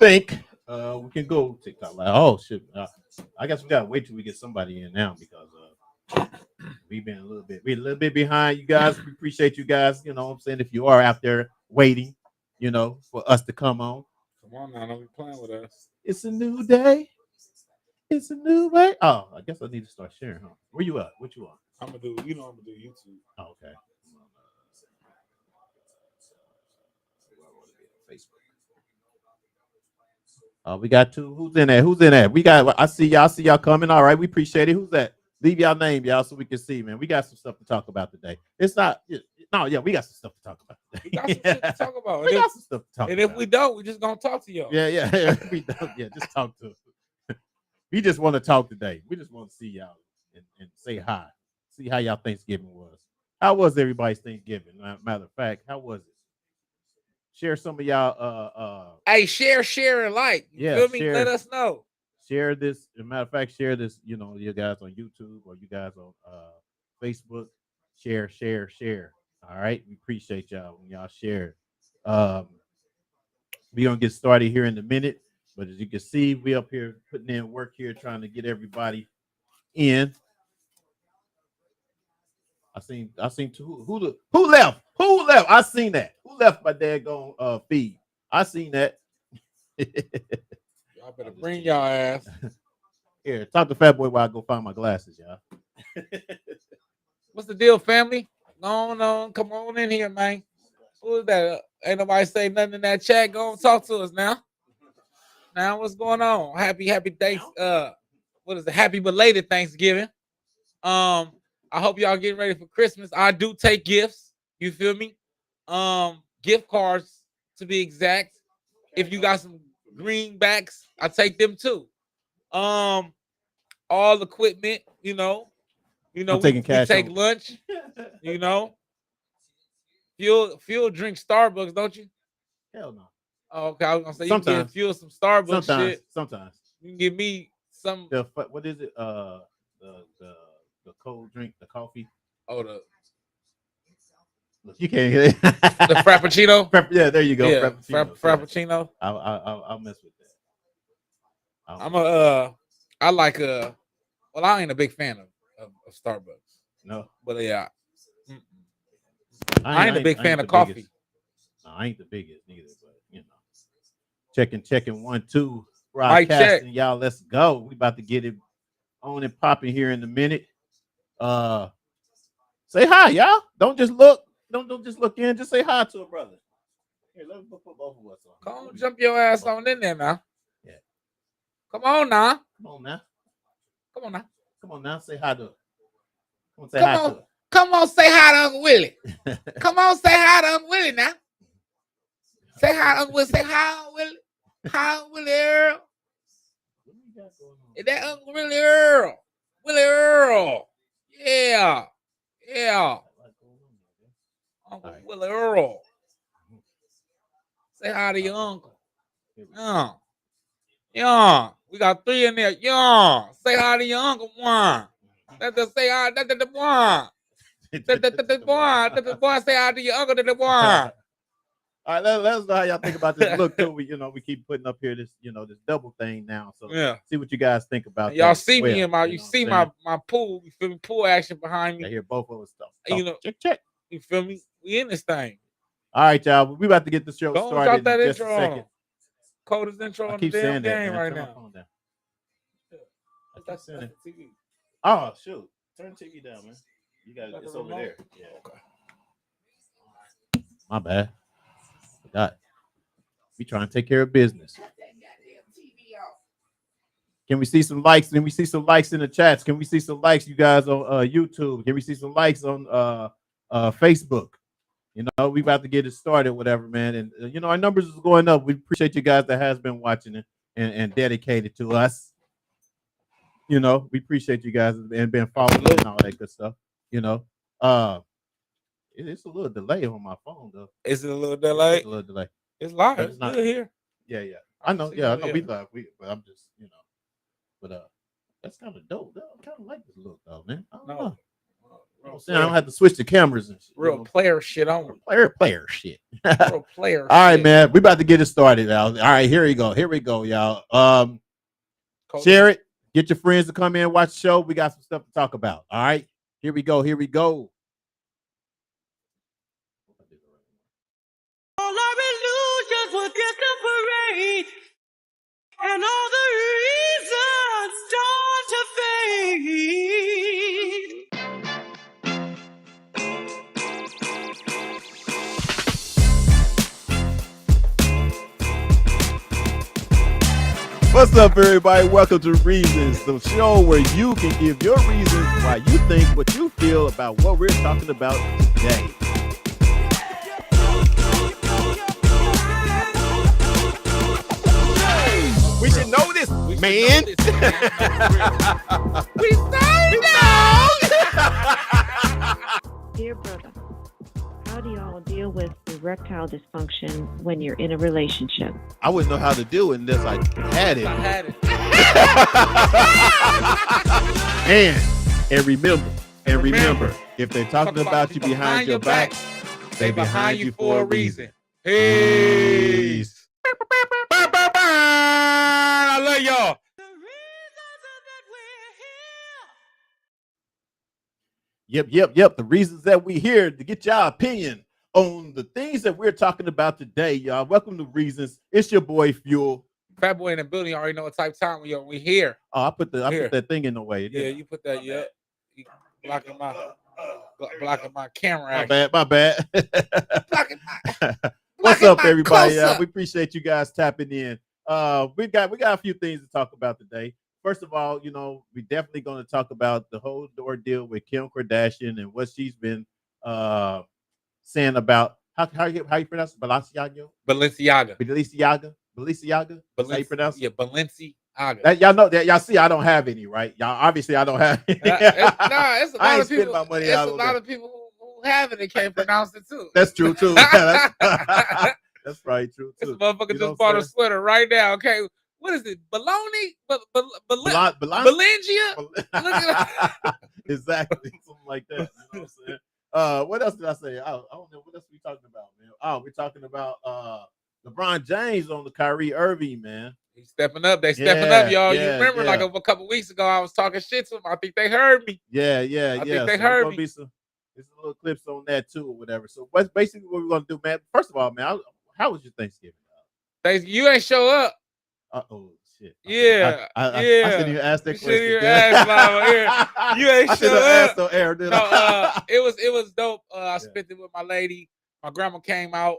think we can go TikTok live. Oh shit! I guess we gotta wait till we get somebody in now because we're a little bit behind. You guys, we appreciate you guys. You know what I'm saying? If you are out there waiting, for us to come on. Come on now, don't be playing with us. It's a new day. It's a new way. Oh, I guess I need to start sharing, huh? Where you at? What you on? I'm gonna do. You know, I'm gonna do YouTube. Oh, okay. Facebook. We got two. Who's in there? Who's in there? We got. I see y'all. See y'all coming. All right. We appreciate it. Who's that? Leave y'all name, y'all, so we can see, man. We got some stuff to talk about today. It's not. No, yeah, we got some stuff to talk about today. We got some shit to talk about. We got some stuff to talk about. And if we don't, we just gonna talk to y'all. Yeah. We don't. Yeah, just talk to us. We just want to talk today. We just want to see y'all and say hi. See how y'all Thanksgiving was. How was everybody's Thanksgiving? Matter of fact, how was it? Share some of y'all. Hey, share, and like. You feel me? Share, Let us know. Share this. As a matter of fact, share this. You guys on YouTube or you guys on Facebook. Share. All right, we appreciate y'all when y'all share. We gonna get started here in a minute, but as you can see, we up here putting in work here, trying to get everybody in. I seen two. Who left? Who left? I seen that. Who left my daggone feed? I seen that. Y'all better bring y'all ass. Here, talk to Fat Boy while I go find my glasses, y'all. What's the deal, family? No, come on in here, man. Who is that? Ain't nobody say nothing in that chat. Go and talk to us now. Now, what's going on? Happy thanks. What is it? Happy belated Thanksgiving. I hope y'all getting ready for Christmas. I do take gifts. You feel me? Gift cards to be exact. If you got some greenbacks, I take them too. All equipment, we take lunch, Fuel drink Starbucks, don't you? Hell no. Oh, okay, I was gonna say sometimes. You can get fuel some Starbucks shit. Sometimes. You can give me some. What is it? The cold drink, the coffee. Oh, you can't get it. The Frappuccino. Yeah, there you go. Yeah, Frappuccino. Frappuccino. I'll mess with that. Well, I ain't a big fan of Starbucks. No, but yeah, I ain't a big fan of coffee. No, I ain't the biggest neither, but checking 1 2 broadcasting, y'all. Let's go. We about to get it on and popping here in a minute. Say hi, y'all. Don't just look. Don't just look in. Just say hi to a brother. Here, let me put both of us on. Come on, jump your ass on in there now. Yeah. Come on now. Come on now. Say hi to her. Come on, say hi to her. Come on, say hi to Uncle Willie. Come on, say hi to Uncle Willie now. Say hi to Uncle Willie. Say hi, Uncle Willie. Hi, Uncle Willie Earl. Is that Uncle Willie Earl? Willie Earl. Yeah. Uncle Willie Earl. Say hi to your uncle. Yeah. We got 3 in there. Yeah. Say hi to your uncle. One. Let's say hi. That's the one. The boy say hi to your uncle. The one. All right, let us know how y'all think about this look too. We keep putting up here this this double thing now. So see what you guys think about. Y'all see me in my my pool. You feel me? Pool action behind me. I hear both of us stuff. Check. You feel me? We in this thing. All right, y'all. We about to get the show started. Drop that in intro just a second. Coldest intro in the damn game right now. That's the TV. Oh shoot! Turn the TV down, man. You guys, it's over there. Yeah. Okay. My bad. Forgot. We trying to take care of business. Can we see some likes? Can we see some likes in the chats? Can we see some likes, you guys, on YouTube? Can we see some likes on Facebook? We about to get it started, whatever, man. And our numbers is going up. We appreciate you guys that has been watching it and dedicated to us. We appreciate you guys and been following and all that good stuff. It's a little delay on my phone though. Is it a little delay? It's a little delay. It's live. It's not good here. Yeah. I know. Yeah, I know. We live. But I'm just, but that's kind of dope. I kind of like this look though, man. I don't know. I don't have to switch the cameras and shit. Real player shit on. Player shit. Real player. All right, man. We about to get it started, y'all. All right, here we go. Here we go, y'all. Share it. Get your friends to come in and watch the show. We got some stuff to talk about. All right. Here we go. Here we go. All our illusions will disappear, and all the reasons start to fade. What's up, everybody? Welcome to Reasons, the show where you can give your reasons why you think what you feel about what we're talking about today. We should know this, man. We know. Dear brother, how do y'all deal with erectile dysfunction when you're in a relationship? I wouldn't know how to do it unless I had it. And remember, if they're talking about you behind your back, they behind you for a reason. Peace. I love y'all. The reasons that we're here. Yep. The reasons that we're here to get y'all opinion on the things that we're talking about today, y'all. Welcome to Reasons. It's your boy Fuel. Fat boy in the building. You already know what type of time we here. Oh, I put that thing in the way. Yeah, you put that. Yeah, you blocking my camera. My bad. Blocking What's up, everybody? close-up. We appreciate you guys tapping in. We got a few things to talk about today. First of all, we're definitely going to talk about the whole ordeal with Kim Kardashian and what she's been saying about how you pronounce it? Balenciaga. How you pronounce it? Yeah, Balenciaga. Y'all know that. Y'all see, I don't have any, right? Y'all obviously I don't have any. It's a I lot ain't of people. spend my money It's out a on lot that. of people who have it and can't pronounce it too. That's true too. That's probably true This too. motherfucker You know just what I'm bought a saying? sweater right now. Okay, what is it? Baloney? Balenciaga? Look at Exactly, something like that. You know what I'm saying? What else did I say? I don't know. What else are we talking about, man? Oh, we're talking about LeBron James on the Kyrie Irving, man. He's stepping up. They stepping up, y'all. You Yeah, remember, like a couple weeks ago, I was talking shit to them. I think they heard me. Yeah. I think they So heard gonna me. be some little clips on that too, or whatever. So what's basically what we're gonna do, man? First of all, man, how was your Thanksgiving? You ain't show up. Oh shit. Yeah, I yeah. shouldn't even ask that You question. shouldn't even ask, Mama. Yeah. You ain't I should show have up. asked on air, didn't No, I? it was dope. I spent it with my lady. My grandma came out.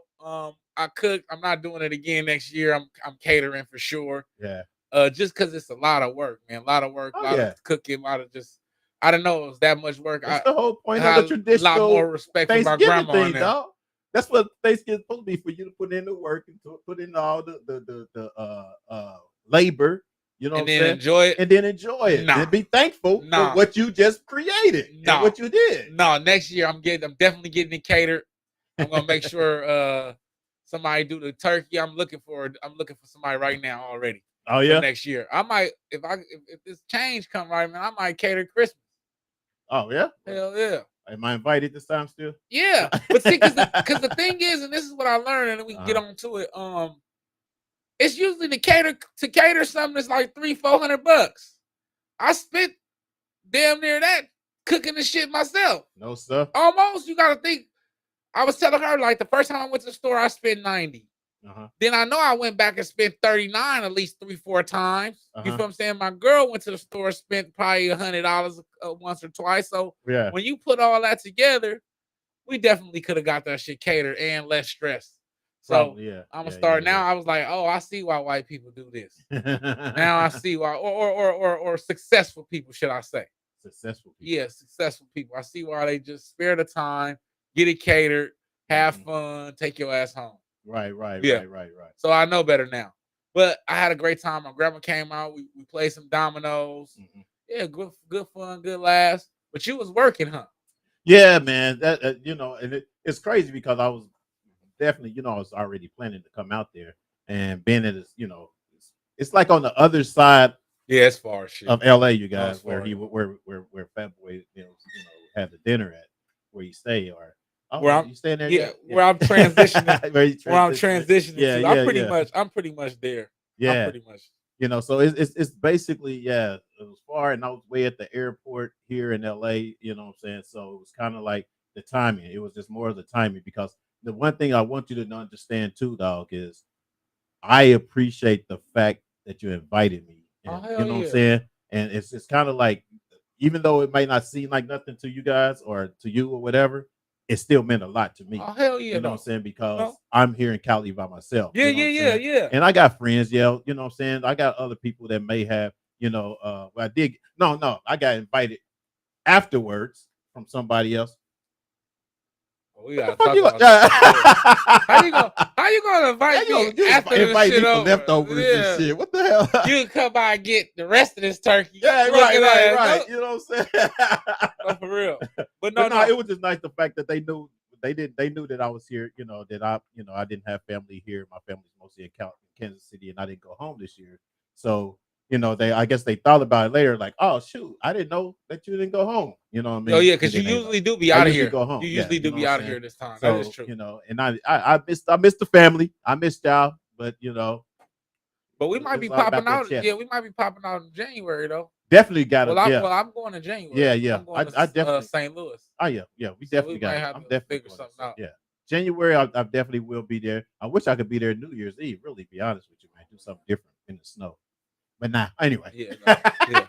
I cooked. I'm not doing it again next year. I'm catering for sure. Yeah. Just because it's a lot of work, man. A lot of work, a lot of cooking, a lot of just. I didn't know it was that much work. That's the whole point of the A traditional lot more respect for my Thanksgiving grandma. thing, dog. That's what Thanksgiving's supposed to be, for you to put in the work and to put in all the labor. You know what I'm saying? And then enjoy it. Nah. And be thankful for what you just created and what you did. No, next year I'm definitely getting it catered. I'm gonna make sure somebody do the turkey. I'm looking for somebody right now already. Oh yeah. For next year, I might if this change come right, man, I might cater Christmas. Oh yeah. Hell yeah. Am I invited this time still? Yeah, but see, because the thing is, and this is what I learned, and then we can get on to it. It's usually to cater something that's like $300-400. I spent damn near that cooking the shit myself. No stuff. Almost. You gotta think. I was telling her, like, the first time I went to the store, I spent $90. Then I know I went back and spent $39 at least 3-4 times. You feel what I'm saying? My girl went to the store, spent probably $100 once or twice. So when you put all that together, we definitely could have got that shit catered and less stress. So I'm gonna start now. I was like, oh, I see why white people do this. Now I see why, or successful people, should I say? Successful people. Yeah, successful people. I see why they just spare the time, get it catered, have fun, take your ass home. Right. So I know better now. But I had a great time. My grandma came out. We played some dominoes. Yeah, good fun, good laughs. But you was working, huh? Yeah, man. That and it's crazy because I was definitely, I was already planning to come out there, and being it is, it's like on the other side. Yeah, it's far shit of LA, you guys, where Fat Boy, had the dinner at where you stay, or Where I'm, you staying there? yeah, where I'm transitioning, where I'm transitioning Yeah, to. yeah, I'm pretty much there. yeah. I'm pretty much. You know, so it's basically, yeah, it was far, and I was way at the airport here in LA, you know what I'm saying? So it was kind of like the timing. It was just more of the timing, because the one thing I want you to understand too, dog, is I appreciate the fact that you invited me. Oh, And hell you know what I'm yeah. saying? And it's kind of like, even though it might not seem like nothing to you guys or to you or whatever, it still meant a lot to me. Oh, hell yeah, You know what I'm though. saying? Because No. I'm here in Cali by myself. Yeah, You know what I'm yeah, saying? yeah. And I got friends, yeah, you know what I'm saying? I got other people that may have, you know, I did no, I got invited afterwards from somebody else. Oh, we What the gotta fuck talk you about got? that. How you gonna invite me You after the invite shit me for over? leftovers and Yeah. shit. What the hell? You can come by and get the rest of this turkey. Yeah, Looking at right. it. You know what I'm saying? No, for real. But no, no. it was just nice the fact that they knew that I was here. You know that I didn't have family here. My family's mostly in Kansas City, and I didn't go home this year. So I guess they thought about it later, like, oh shoot, I didn't know that you didn't go home. You know what I mean? Oh yeah, because And you then usually do be I out of usually here. go home. You Yeah, usually do know be what I'm out of saying? here this time. So, That is true. And I missed the family. I missed y'all, but But we it might was be all about popping that out. check. Yeah, we might be popping out in January though. Definitely got it. Yeah. Well, I'm going to January. Yeah. I'm going to I definitely. St. Louis. Oh yeah, we So definitely we got might it. have I'm to definitely figure going something to, out. yeah. January, I definitely will be there. I wish I could be there New Year's Eve. Really, be honest with you, man. Do something different in the snow. But nah. Anyway. Yeah. No, yeah.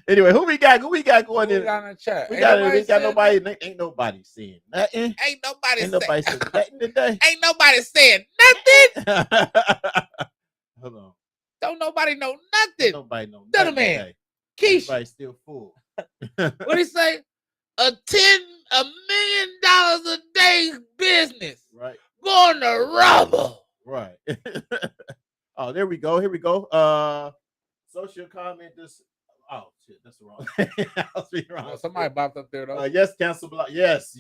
Anyway, who we got? Who we got going Who in? we got in the chat? We got nobody. Ain't nobody saying nothing. Ain't nobody Ain't nobody saying nothing today. Ain't nobody saying nothing. Hold on. Don't nobody know nothing. Nobody know Tell nothing the man. today. Keish. Everybody's still full. What he say? $1 million a day business. Right. Going to rubber. Right. Oh, there we go. Here we go. Social comment. This. Oh shit, that's the wrong. I was being wrong. Somebody bopped up there though. Yes, cancel block. Yes.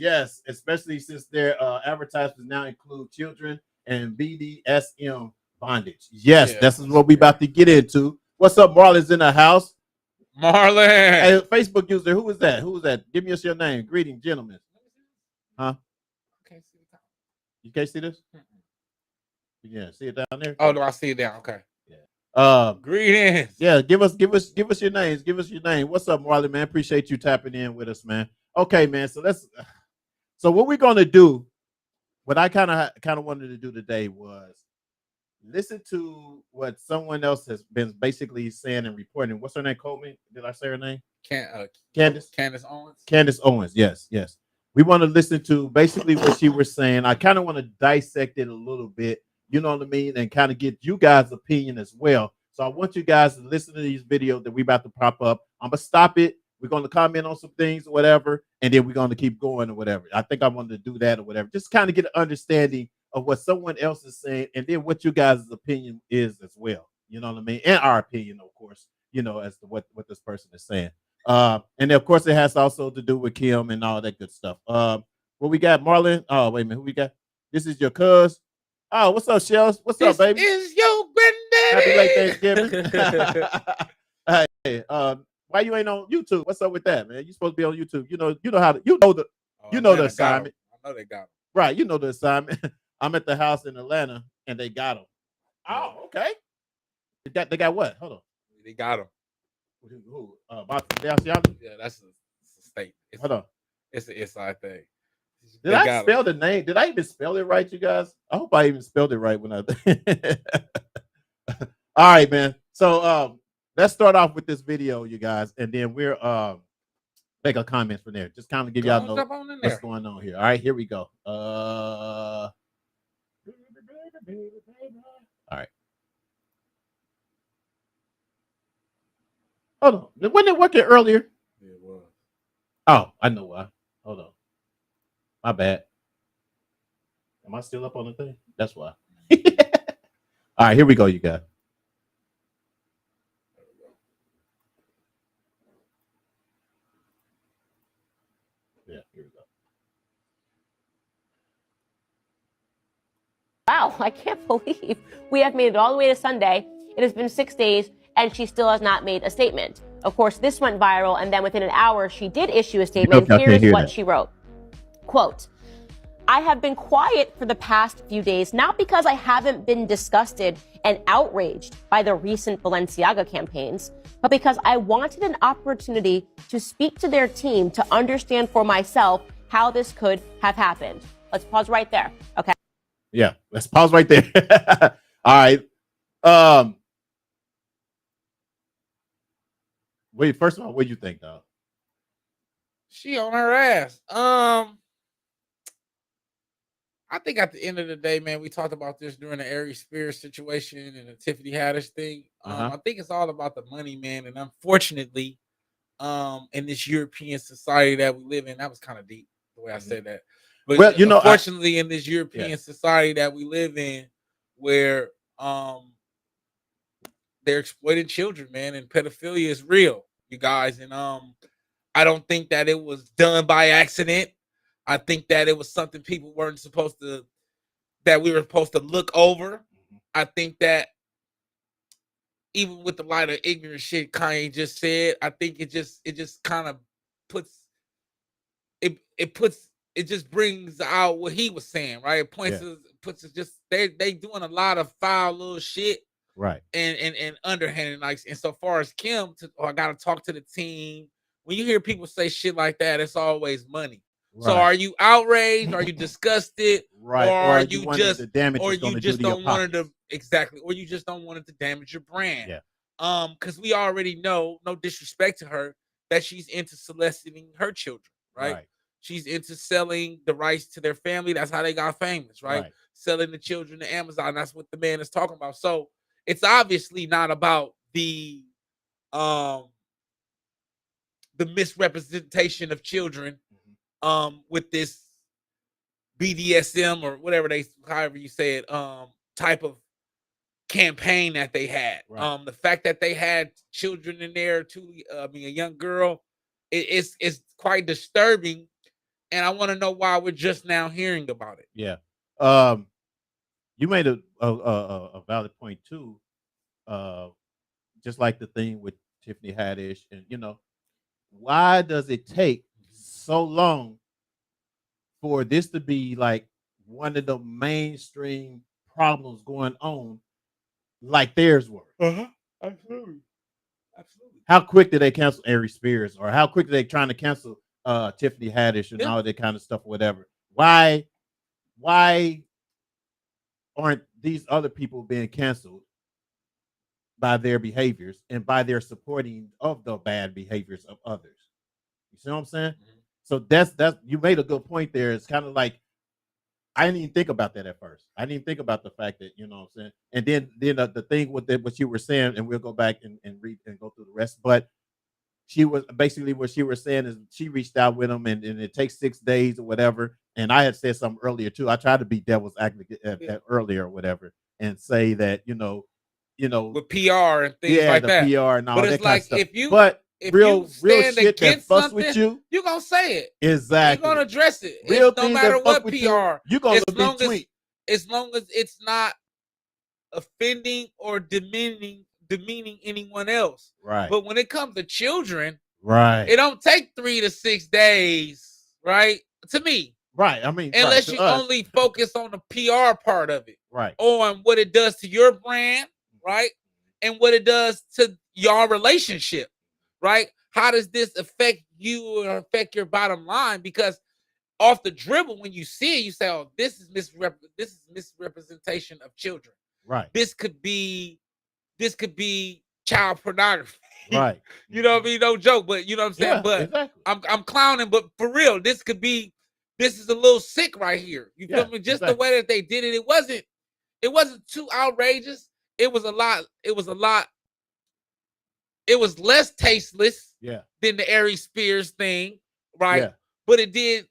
Especially since their advertisements now include children and BDSM bondage. Yes, this is what we about to get into. What's up, Marlon's in the house. Marlon. Hey, Facebook user, who is that? Who is that? Give me your name. Greetings, gentlemen. Huh? You can't see this? Yeah, see it down there. Oh, no, I see it down. Okay. Greetings. Yeah, give us your names. Give us your name. What's up, Marlon, man? Appreciate you tapping in with us, man. Okay, man. So what we're gonna do, what I kind of wanted to do today was listen to what someone else has been basically saying and reporting. What's her name? Coleman? Did I say her name? Candace Owens. Candace Owens. Yes. We want to listen to basically what she was saying. I kind of want to dissect it a little bit. You know what I mean? And kind of get you guys' opinion as well. So I want you guys to listen to these videos that we about to pop up. I'm going to stop it. We're going to comment on some things or whatever. And then we're going to keep going or whatever. I think I wanted to do that or whatever. Just kind of get an understanding of what someone else is saying. And then what you guys' opinion is as well. You know what I mean? And our opinion, of course, as to what this person is saying. And of course, it has also to do with Kim and all that good stuff. What we got, Marlon? Oh, wait a minute. Who we got? This is your cuz. Oh, what's up, Shells? What's up, baby? This is your granddaddy. Happy late Thanksgiving. Hey, why you ain't on YouTube? What's up with that, man? You supposed to be on YouTube. You know how to, the assignment. I know they got him. Right, you know the assignment. I'm at the house in Atlanta, and they got him. Oh, okay. They got what? Hold on. They got him. Who? Balenciagas? Yeah, that's a state. Hold on. It's an inside thing. Did I spell the name? Did I even spell it right, you guys? I hope I even spelled it right when I. All right, man. So let's start off with this video, you guys, and then we're make a comment from there. Just kind of give y'all know what's going on here. All right, here we go. All right. Hold on. Wasn't it working earlier? Yeah, it was. Oh, I know why. Hold on. My bad. Am I still up on the thing? That's why. All right, here we go, you guys. Yeah, here we go. Wow, I can't believe we have made it all the way to Sunday. It has been 6 days, and she still has not made a statement. Of course, this went viral, and then within an hour, she did issue a statement. Okay, Here's what she wrote. Quote, I have been quiet for the past few days, not because I haven't been disgusted and outraged by the recent Balenciaga campaigns, but because I wanted an opportunity to speak to their team to understand for myself how this could have happened. Let's pause right there. Okay. Yeah, let's pause right there. All right. Wait, first of all, what do you think, dog? She on her ass. I think at the end of the day, man, we talked about this during the Aries Spears situation and the Tiffany Haddish thing. I think it's all about the money, man. And unfortunately, in this European society that we live in, that was kind of deep the way I said that. But well, you know, unfortunately, in this European society that we live in, where they're exploiting children, man, and pedophilia is real, you guys. And I don't think that it was done by accident. I think that it was something people weren't supposed to, that we were supposed to look over. I think that even with the light of ignorant shit Kanye just said, I think it just kind of puts it just brings out what he was saying, right? It puts us just they doing a lot of foul little shit, right? And underhanded, like. And so far as Kim, I got to talk to the team. When you hear people say shit like that, it's always money. Right. So are you outraged? Are you disgusted? Right. Or are you just, or you just don't want it to, exactly, or you just don't want it to damage your brand? Yeah. Because we already know, no disrespect to her, that she's into soliciting her children, right? She's into selling the rights to their family. That's how they got famous, right? Selling the children to Amazon. That's what the man is talking about. So it's obviously not about the misrepresentation of children with this BDSM or whatever however you say it, type of campaign that they had. The fact that they had children in there too, a young girl, it's quite disturbing, and I want to know why we're just now hearing about it. Yeah. You made a valid point too. Just like the thing with Tiffany Haddish, and why does it take so long for this to be like one of the mainstream problems going on, like theirs were? Absolutely. How quick did they cancel Aries Spears, or how quick are they trying to cancel Tiffany Haddish and all that kind of stuff, or whatever? Why aren't these other people being canceled by their behaviors and by their supporting of the bad behaviors of others? You see what I'm saying? So that's you made a good point there. It's kind of like, I didn't even think about that at first. I didn't even think about the fact that, what I'm saying. And then the thing with what you were saying, and we'll go back and read and go through the rest. But she was basically, what she was saying is, she reached out with him, and it takes 6 days or whatever. And I had said something earlier too. I tried to be devil's advocate earlier or whatever, and say that with PR and things like that. PR and all but that it's kind like of stuff. If real you stand shit that against fuss something, with you, you're gonna say it. Exactly. You're gonna address it. Real no matter what PR. You're gonna tweet. As long as it's not offending or demeaning anyone else. Right. But when it comes to children, it don't take 3 to 6 days, right? To me. Right. I mean, unless you only focus on the PR part of it. Right. On what it does to your brand, right? And what it does to your relationship, right? How does this affect you or affect your bottom line? Because off the dribble, when you see it, you say, "Oh, this is misrepresentation of children." Right. This could be child pornography. Right. You know what I mean? No joke, but you know what I'm saying. Yeah, but exactly. I'm clowning, but for real, this is a little sick right here. You feel me? Just the way that they did it, it wasn't too outrageous. It was less tasteless than the Aries Spears thing, right? Yeah. But it did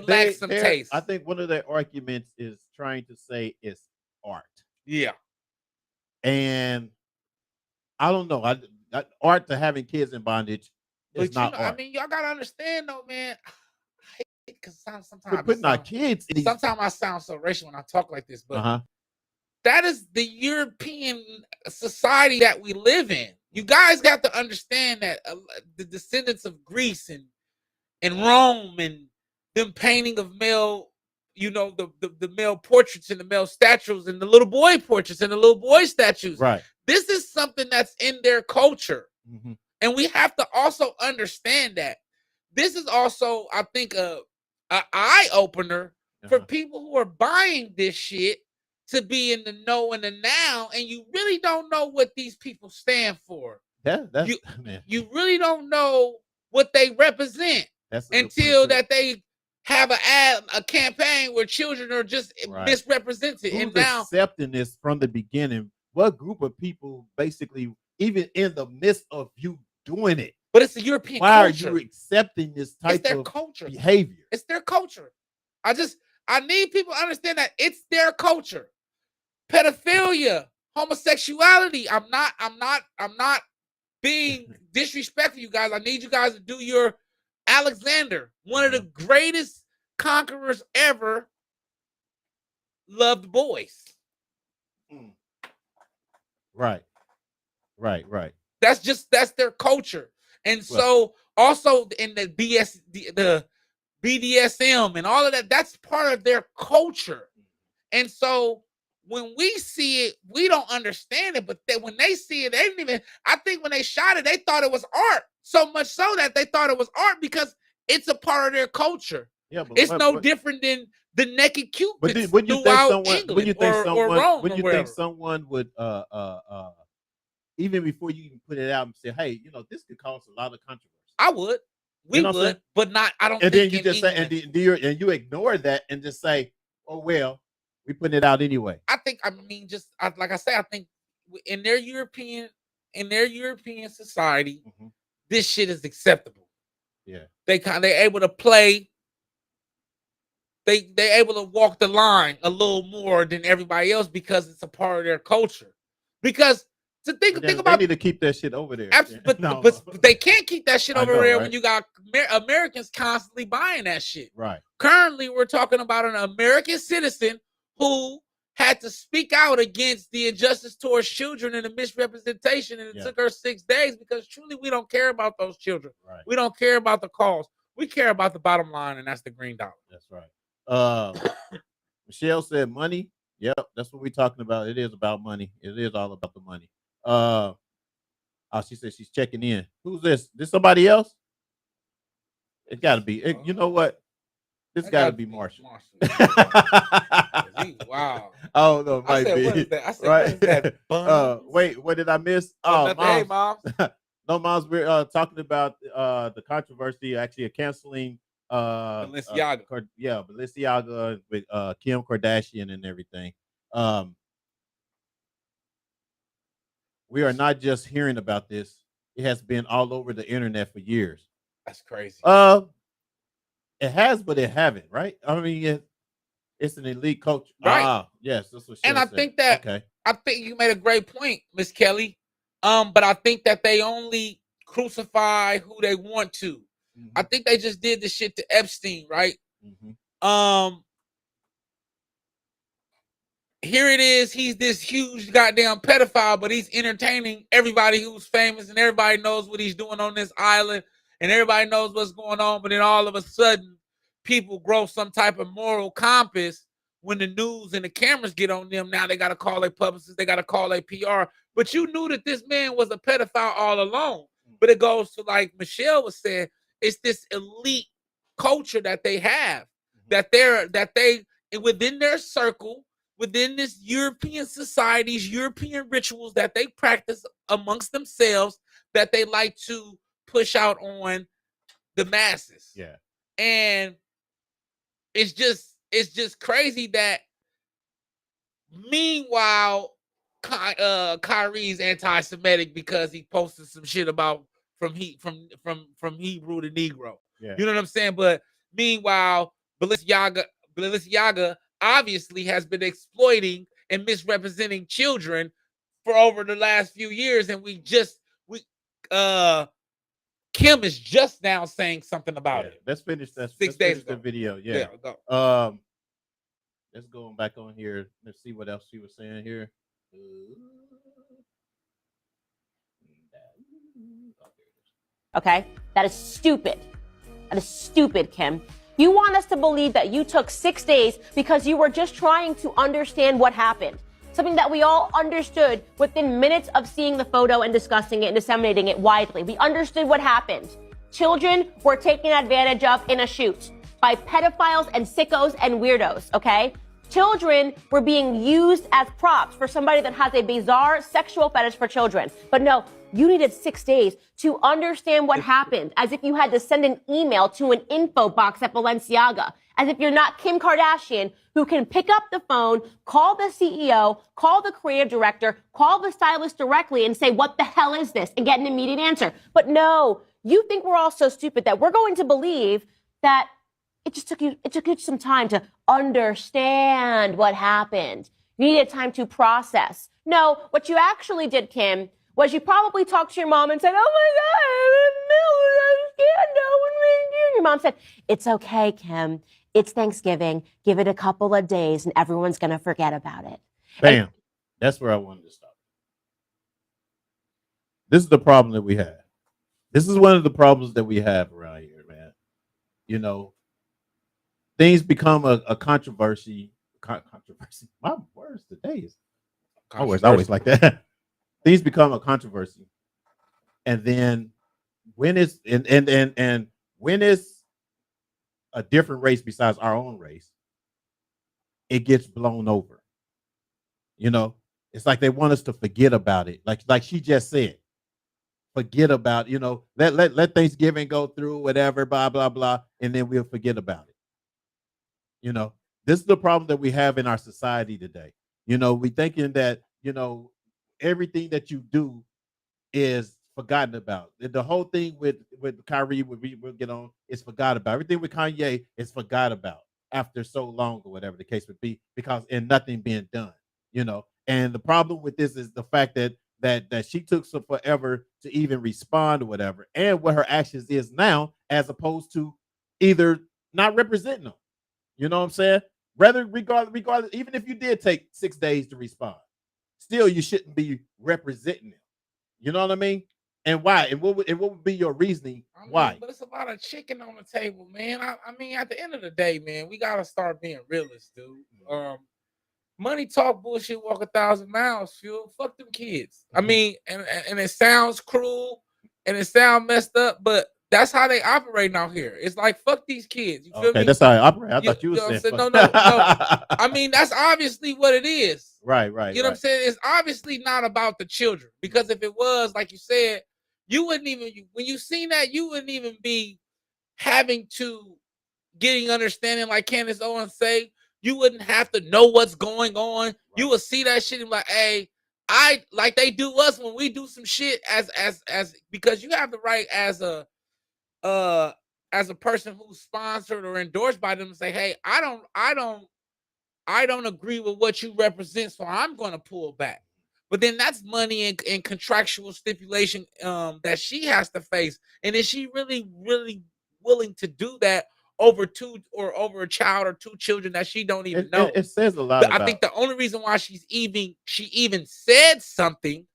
lack some taste. I think one of their arguments is trying to say it's art. Yeah. And I don't know. Art to having kids in bondage is not art. I mean, y'all gotta understand though, man. Because sometimes we're putting our kids in sometimes I sound so racial when I talk like this, but uh-huh. that is the European society that we live in. You guys got to understand that the descendants of Greece and Rome and them painting of male, the male portraits and the male statues and the little boy portraits and the little boy statues. Right. This is something that's in their culture. Mhm. And we have to also understand that this is also, I think, a eye opener for people who are buying this shit to be in the know and the now, and you really don't know what these people stand for. Yeah, that's You, man. you really don't know what they represent That's a good point, until too. that they have a campaign where children are just Right. misrepresented. Who's And now accepting this from the beginning? What group of people basically, even in the midst of you doing it? But it's a European Why culture. are you accepting this It's type their of culture. behavior? It's their culture. I need people to understand that it's their culture. Pedophilia, homosexuality. I'm not being disrespectful, you guys. I need you guys to do your Alexander, one of the greatest conquerors ever, loved boys. Right. That's their culture. And so also in the BDSM and all of that, that's part of their culture. And so when we see it, we don't understand it. But when they see it, they didn't even, I think when they shot it, they thought it was art. So much so that they thought it was art because it's a part of their culture. Yeah, but it's no different than the naked cupids when you think throughout someone, England when you think or someone, Rome when or you think wherever. someone would even before you even put it out and say, hey, this could cause a lot of controversy. I would. We would, but not. I don't. And think then you just say, and you ignore that and just say, oh well, we putting it out anyway. I think. I mean, like I say, I think in their European society, this shit is acceptable. Yeah, they're able to play. They're able to walk the line a little more than everybody else because it's a part of their culture. Because to think about, they need to keep that shit over there. Absolutely, but they can't keep that shit over there, right? When you got Americans constantly buying that shit. Right. Currently, we're talking about an American citizen who had to speak out against the injustice towards children and the misrepresentation, and it took her 6 days because truly we don't care about those children. Right. We don't care about the cause. We care about the bottom line, and that's the green dollar. That's right. Michelle said money. Yep, that's what we're talking about. It is about money. It is all about the money. She said she's checking in. Who's this? This somebody else? It gotta be. You know what? This gotta be Marshall. Wow. Oh no, it might be. What is that? I said, right? What is that? Wait, what did I miss? Oh, hey, Mom. No, Moms, we're talking about the controversy actually of canceling Balenciaga. Balenciaga with Kim Kardashian and everything. We are not just hearing about this. It has been all over the internet for years. That's crazy. It has, but it haven't, right? I mean, it's an elite culture. Right. Yes, that's what she said. And I think that I think you made a great point, Miss Kelly. But I think that they only crucify who they want to. Mm-hmm. I think they just did the shit to Epstein, right? Mm-hmm. Here it is. He's this huge goddamn pedophile, but he's entertaining everybody who's famous, and everybody knows what he's doing on this island, and everybody knows what's going on. But then all of a sudden, people grow some type of moral compass when the news and the cameras get on them. Now they got to call their publicists, they got to call their PR. But you knew that this man was a pedophile all along. But it goes to, like Michelle was saying, it's this elite culture that they have, that they within their circle, within this European societies, European rituals that they practice amongst themselves, that they like to push out on the masses. Yeah. And it's just crazy that meanwhile, Kyrie's anti-Semitic because he posted some shit about from Hebrew to Negro. Yeah. You know what I'm saying? But meanwhile, Balenciaga obviously has been exploiting and misrepresenting children for over the last few years, and Kim is just now saying something about it. Let's finish that. 6 days ago. The video. Yeah. Go. Let's go back on here. Let's see what else she was saying here. Okay? That is stupid. That is stupid, Kim. You want us to believe that you took 6 days because you were just trying to understand what happened. Something that we all understood within minutes of seeing the photo and discussing it and disseminating it widely. We understood what happened. Children were taken advantage of in a shoot by pedophiles and sickos and weirdos, okay? Children were being used as props for somebody that has a bizarre sexual fetish for children. But no, you needed 6 days to understand what happened, as if you had to send an email to an info box at Balenciaga, as if you're not Kim Kardashian, who can pick up the phone, call the CEO, call the creative director, call the stylist directly and say, what the hell is this? And get an immediate answer. But no, you think we're all so stupid that we're going to believe that it took you some time to understand what happened. You needed time to process. No, what you actually did, Kim, was you probably talked to your mom and said, oh my God, I'm scandal. Your mom said, it's okay, Kim. It's Thanksgiving. Give it a couple of days and everyone's going to forget about it. Bam. That's where I wanted to stop. This is the problem that we have. This is one of the problems that we have around here, man. You know, things become a controversy. Controversy. My words today is my words always like that. Things become a controversy, and then when it's and when it's a different race besides our own race, it gets blown over. You know, it's like they want us to forget about it. Like she just said, forget about, you know, let Thanksgiving go through, whatever, blah blah blah, and then we'll forget about it. You know, this is the problem that we have in our society today. You know, we thinking that, you know, everything that you do is forgotten about. The whole thing with Kyrie, we'll get on, is forgot about. Everything with Kanye is forgot about after so long, or whatever the case would be, because and nothing being done. You know, and the problem with this is the fact that she took so forever to even respond or whatever, and what her actions is now, as opposed to either not representing them. You know what I'm saying? Regardless, even if you did take 6 days to respond, still you shouldn't be representing them. You know what I mean? And why? And what would be your reasoning? Why? But it's a lot of chicken on the table, man. I mean, at the end of the day, man, we gotta start being realists, dude. Money talk, bullshit walk 1,000 miles. Fuel, fuck them kids. I mean, and it sounds cruel and it sounds messed up, but that's how they operate out here. It's like, fuck these kids. You feel me? That's how I operate. I thought you were saying no. I mean, that's obviously what it is. Right. You know what I'm saying? It's obviously not about the children, because if it was, like you said, you wouldn't even, when you seen that, you wouldn't even be having to getting understanding, like Candace Owens say. You wouldn't have to know what's going on. Right. You would see that shit and be like, hey, I like they do us when we do some shit as because you have the right as a person who's sponsored or endorsed by them to say, hey, I don't agree with what you represent, so I'm gonna pull back. But then that's money and contractual stipulation that she has to face. And is she really, really willing to do that over a child or two children that she don't even know? It says a lot. I think the only reason why she even said something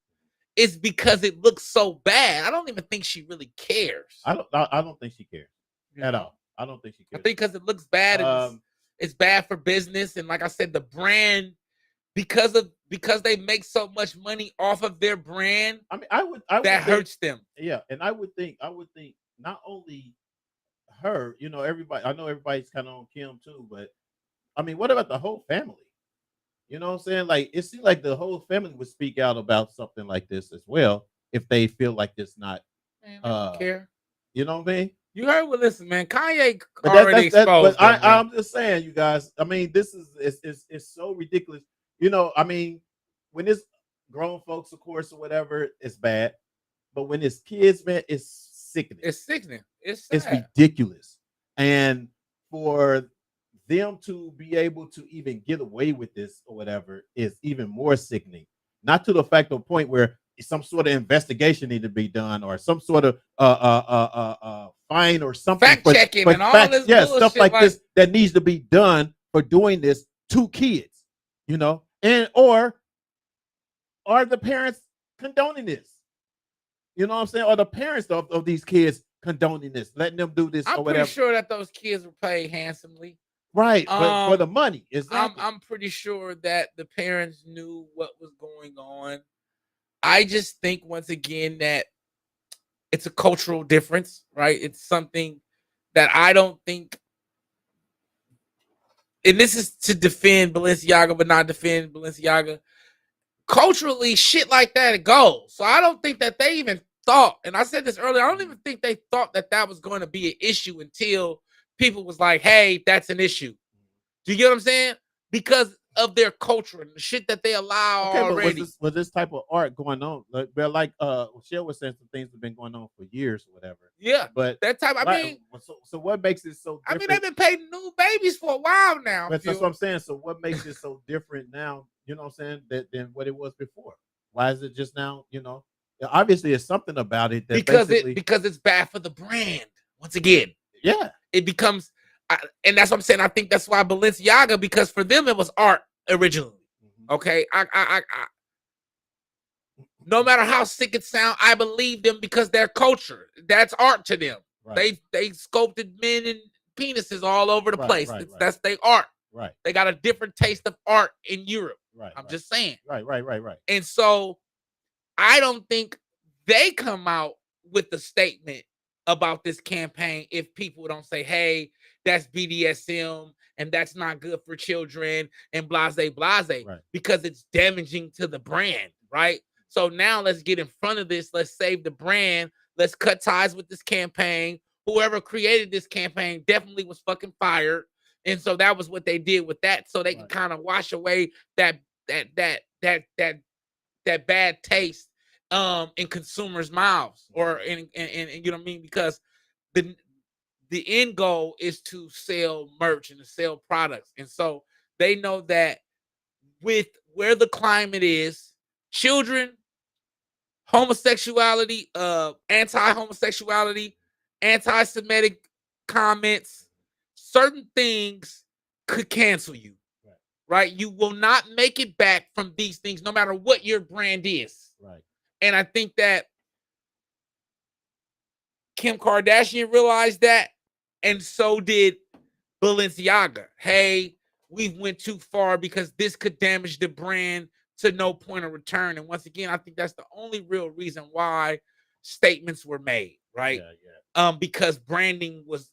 is because it looks so bad. I don't even think she really cares. I don't think she cares at all. I don't think she cares. I think because it looks bad, it's bad for business, and like I said, the brand, because they make so much money off of their brand. I mean, I would that hurts them. Yeah, and I would think not only her, you know, everybody. I know everybody's kind of on Kim too, but I mean, what about the whole family? You know what I'm saying? Like, it seems like the whole family would speak out about something like this as well if they feel like it's not. Man, I don't care. You know what I mean? You heard what? Listen, man, Kanye already exposed. But I'm just saying, you guys. I mean, this is it's so ridiculous. You know, I mean, when it's grown folks, of course, or whatever, it's bad. But when it's kids, man, it's sickening. It's sickening. It's ridiculous. And for them to be able to even get away with this or whatever is even more sickening. Not to the fact of point where some sort of investigation need to be done or some sort of fine or something. Fact checking and all this bullshit, stuff like this that needs to be done for doing this to kids, you know, and or are the parents condoning this? You know what I'm saying? Or the parents of these kids condoning this, letting them do this I'm or pretty whatever. sure that those kids were paid handsomely. Right, but for the money, exactly. I'm pretty sure that the parents knew what was going on. I just think once again that it's a cultural difference, right? It's something that I don't think, and this is to defend Balenciaga, but not defend Balenciaga. Culturally, shit like that it goes. So I don't think that they even thought, and I said this earlier, I don't even think they thought that that was going to be an issue until people was like, hey, that's an issue. Do you get what I'm saying? Because of their culture and the shit that they allow Okay, already. but was this type of art going on? Like Shell was saying, some things have been going on for years or whatever. Yeah, But that type. I mean, so what makes it so I different? mean, they've been painting new babies for a while now. But that's what I'm saying. So what makes it so different now? You know what I'm saying? Than what it was before. Why is it just now? You know, obviously it's something about it that because basically because it's bad for the brand. Once again, yeah, it becomes, and that's what I'm saying. I think that's why Balenciaga, because for them it was art originally. Okay, I no matter how sick it sounds, I believe them because their culture, that's art to them. Right. They sculpted men and penises all over the place. That's their art. Right. They got a different taste of art in Europe. Right. I'm just saying. Right. And so I don't think they come out with a statement about this campaign if people don't say, hey, that's BDSM and that's not good for children and blase, because it's damaging to the brand, right? So now let's get in front of this. Let's save the brand. Let's cut ties with this campaign. Whoever created this campaign definitely was fucking fired. And so that was what they did with that. So they can kind of wash away that bad taste in consumers' mouths, or in you know what I mean? Because the end goal is to sell merch and to sell products. And so they know that with where the climate is, children, homosexuality, anti-homosexuality, anti-Semitic comments, certain things could cancel you. Right? You will not make it back from these things, no matter what your brand is. Right. And I think that Kim Kardashian realized that, and so did Balenciaga. Hey, we went too far because this could damage the brand to no point of return. And once again, I think that's the only real reason why statements were made, right? Because branding was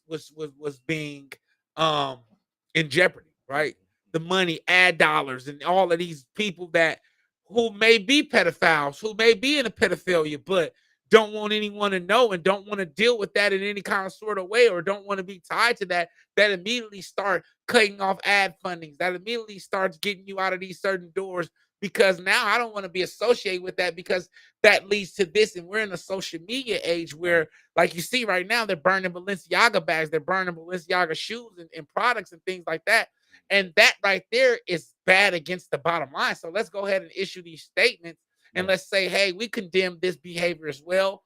being in jeopardy, right? The money, ad dollars, and all of these people who may be pedophiles, who may be in a pedophilia, but don't want anyone to know and don't want to deal with that in any kind of sort of way, or don't want to be tied to that immediately start cutting off ad fundings, that immediately starts getting you out of these certain doors, because now I don't want to be associated with that, because that leads to this. And we're in a social media age where, like you see right now, they're burning Balenciaga bags, they're burning Balenciaga shoes and products and things like that. And that right there is bad against the bottom line. So let's go ahead and issue these statements, and let's say, hey, we condemn this behavior as well.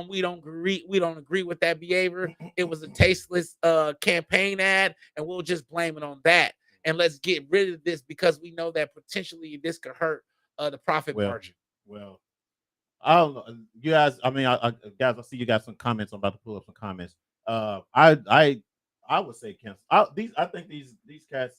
We don't agree with that behavior. It was a tasteless campaign ad, and we'll just blame it on that. And let's get rid of this, because we know that potentially this could hurt the profit margin. Well, I don't know, you guys. I mean, guys, I see you got some comments. I'm about to pull up some comments. I would say cancel. I think these cats.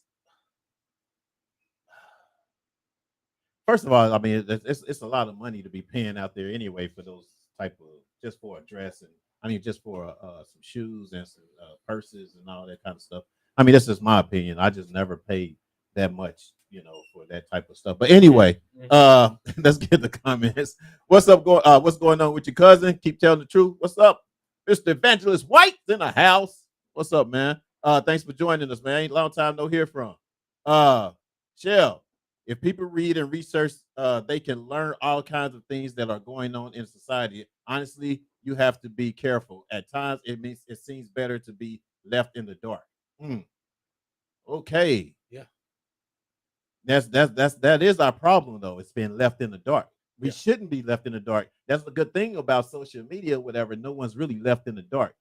First of all, I mean, it's a lot of money to be paying out there anyway for those type of, just for a dress, and I mean just for some shoes and some purses and all that kind of stuff. I mean, this is my opinion. I just never paid that much, for that type of stuff. But anyway, let's get the comments. What's up? What's going on with your cousin? Keep telling the truth. What's up, Mr. Evangelist White's in the house? What's up, man? Thanks for joining us, man. Ain't long time no hear from. Shell. If people read and research, they can learn all kinds of things that are going on in society. Honestly, you have to be careful. At times, it seems better to be left in the dark. Okay. Yeah. That is our problem, though. It's being left in the dark. We shouldn't be left in the dark. That's the good thing about social media, whatever. No one's really left in the dark.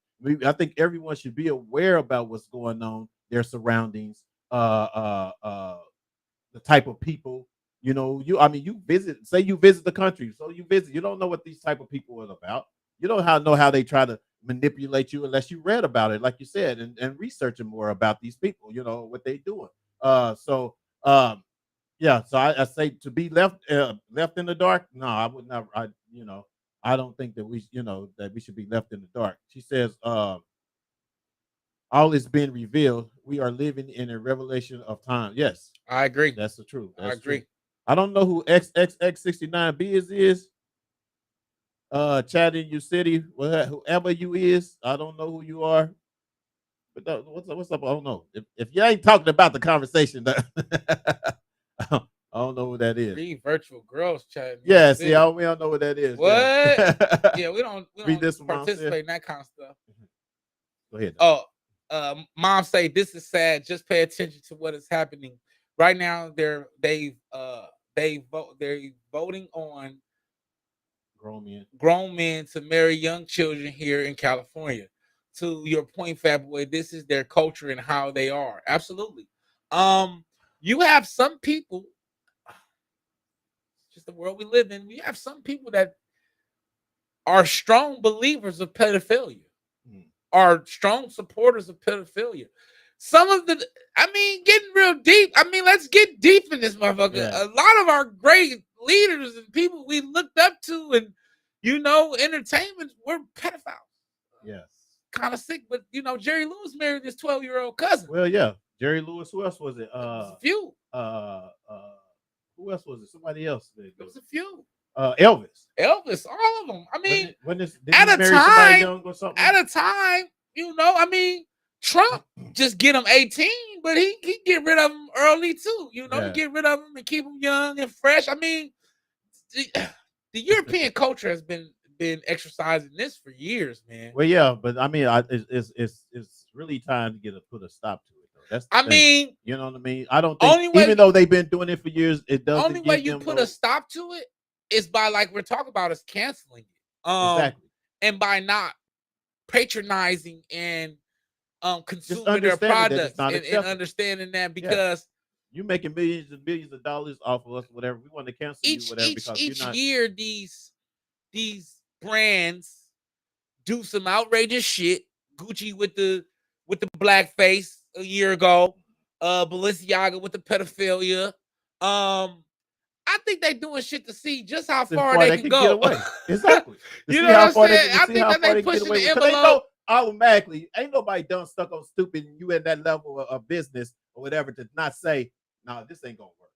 I think everyone should be aware about what's going on, their surroundings, the type of people, You know, you visit, say you visit the country, so you visit, you don't know what these type of people are about. You don't know how they try to manipulate you unless you read about it, like you said, and researching more about these people, you know, what they doing. So yeah, so I say to be left in the dark. No, I would not. I don't think that we should be left in the dark. She says, all is being revealed. We are living in a revelation of time. Yes, I agree. that's the truth. I That's agree. true. I don't know who XXX69B is. Chat in your city, whoever you is. I don't know who you are. But what's up? I don't know. If you ain't talking about the conversation, I don't know who that is. Read virtual girls chat. Yeah, see, we don't know what that is. What? Yeah, Yeah, we don't Read this one, Mom participate said. in that kind of stuff. Go ahead. Oh, mom say this is sad. Just pay attention to what is happening right now. They're voting on grown men to marry young children here in California. To your point, Fat Boy, this is their culture and how they are. Absolutely. You have some people, just the world we live in. You have some people that are strong believers of pedophilia, are strong supporters of pedophilia. Some of the, getting real deep. Let's get deep in this motherfucker. Yeah. A lot of our great leaders and people we looked up to and, entertainment were pedophiles. Yes. Kind of sick, but, Jerry Lewis married his 12-year-old cousin. Well, yeah. Jerry Lewis. Who else was it? A few. Who else was it? Somebody else. It was a few. Elvis, all of them. At a time, Trump just get them 18, but he get rid of them early too. Get rid of them and keep them young and fresh. The European culture has been exercising this for years, man. Well, yeah, but it's really time to put a stop to it. Though. That's the thing. You know what I mean. I don't think even though they've been doing it for years, it doesn't. Only way you put a stop to it is by, like we're talking about, is canceling it. Exactly. And by not patronizing and consuming their products and understanding that, because you're making millions and billions of dollars off of us, whatever. We want to cancel you, whatever. Because each year these brands do some outrageous shit. Gucci with the blackface a year ago. Balenciaga with the pedophilia. I think they're doing shit to see just how far they can go. Get away. Exactly. You know what I'm saying? I think that they pushing the envelope. Automatically, ain't nobody done stuck on stupid. You at that level of business or whatever to not say, no, this ain't gonna work.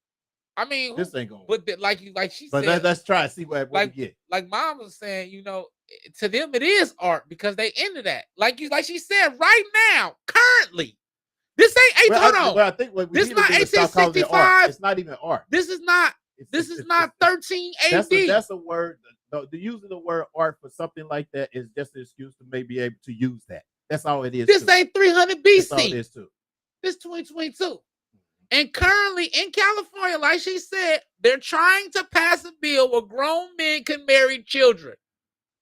This ain't gonna work. But like she said, let's try and see what we get. Like Mom was saying, to them it is art because they into that. Like she said, right now, currently, this ain't. Hold on. Well, I think this is not 1865. It's not even art. This is not. This is not 13 AD. That's a word. The using the word art for something like that is just an excuse to maybe able to use that. That's all it is. This ain't 300 BC. That's all it is too. This 2022. And currently in California, like she said, they're trying to pass a bill where grown men can marry children.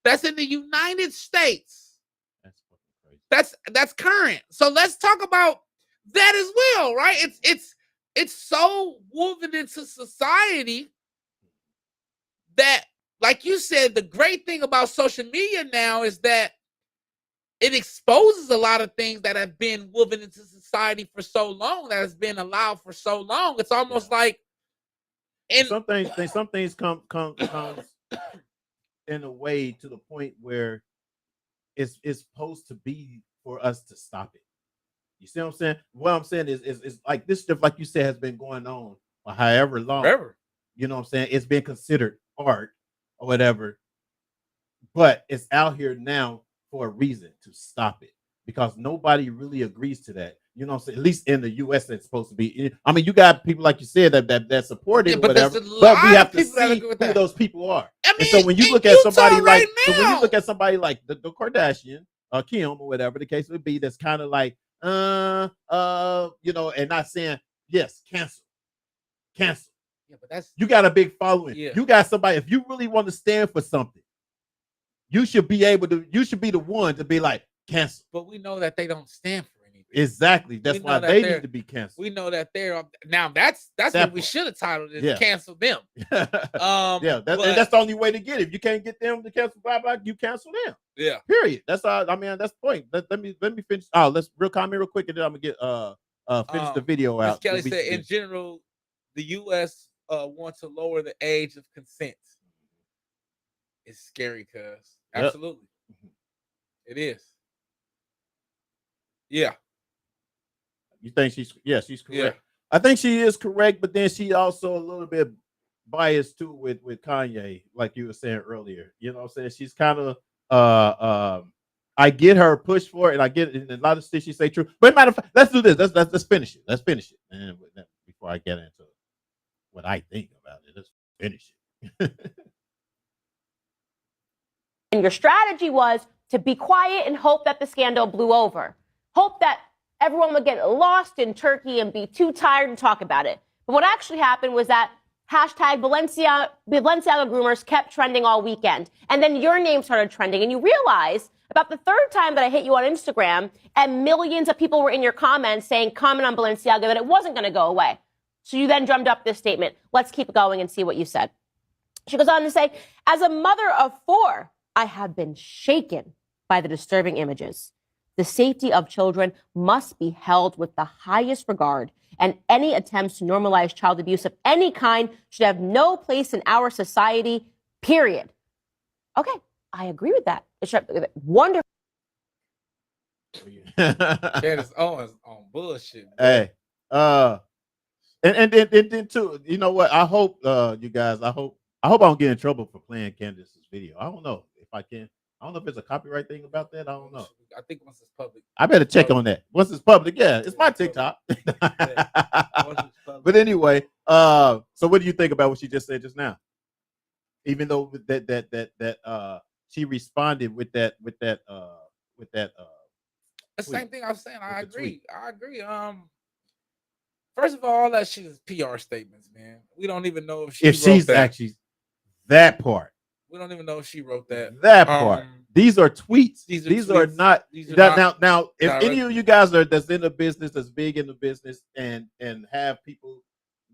That's in the United States. That's fucking crazy. That's current. So let's talk about that as well, right? It's so woven into society that, like you said, the great thing about social media now is that it exposes a lot of things that have been woven into society for so long, that has been allowed for so long. It's almost like, and some things come in a way to the point where it's supposed to be for us to stop it. You see what I'm saying? What I'm saying is like this stuff, like you said, has been going on for however long. Forever. You know what I'm saying? It's been considered art or whatever, but it's out here now for a reason to stop it because nobody really agrees to that. You know what I'm saying? At least in the US, it's supposed to be. You got people like you said that support it, or whatever. But we have to see who those people are. And so when you look at somebody like, the Kardashian, Kim, or whatever the case would be, that's kind of like, and not saying yes, cancel. Yeah, but you got a big following. Yeah. You got somebody. If you really want to stand for something, you should be able to. You should be the one to be like cancel. But we know that they don't stand for anything. Exactly. That's We know why that they they're- need to be canceled. We know that they're now. That's That what we part. should have titled it. Yeah. Cancel them. Yeah, but- that's the only way to get it. If you can't get them to cancel blah blah, you cancel them. Yeah. Period. That's all. I mean, that's the point. Let me finish. Oh, let's real comment real quick, and then I'm gonna get finish the video Ms. out. Kelly Then we said, can- in general, the U.S. Wants to lower the age of consent. It's scary, cuz. Yep. Absolutely. It is. Yeah. You think she's correct. Yeah. I think she is correct, but then she also a little bit biased too with Kanye, like you were saying earlier. You know what I'm saying? She's kind of I get her push for it, and I get it, and a lot of things she say true. But matter of fact, let's do this. Let's finish it. Let's finish it. And before I get into what I think about it, let's finish it. And your strategy was to be quiet and hope that the scandal blew over. Hope that everyone would get lost in Turkey and be too tired to talk about it. But what actually happened was that hashtag Balenciaga groomers kept trending all weekend. And then your name started trending. And you realize about the third time that I hit you on Instagram and millions of people were in your comments saying, comment on Balenciaga, that it wasn't going to go away. So you then drummed up this statement. Let's keep going and see what you said. She goes on to say, as a mother of 4, I have been shaken by the disturbing images. The safety of children must be held with the highest regard, and any attempts to normalize child abuse of any kind should have no place in our society, period. Okay, I agree with that. It should, wonderful. Candace Owens on bullshit. Bro. Hey, and then too, you know what? I hope you guys, I hope I don't get in trouble for playing Candace's video. I don't know if I can. I don't know if there's a copyright thing about that. I don't know. I think once it's public. I better check on that. Once it's public, yeah, it's my TikTok. But anyway, so what do you think about what she just said just now? Even though that she responded with that The same tweet. thing I was saying. I With the agree. tweet. I agree. First of all, that shit is PR statements, man. We don't even know if she if wrote she's that. actually that part. We don't even know if she wrote that. That part. These are tweets. These are tweets. not. These are Now, if not any of you guys are that's in the business, that's big in the business, and have people,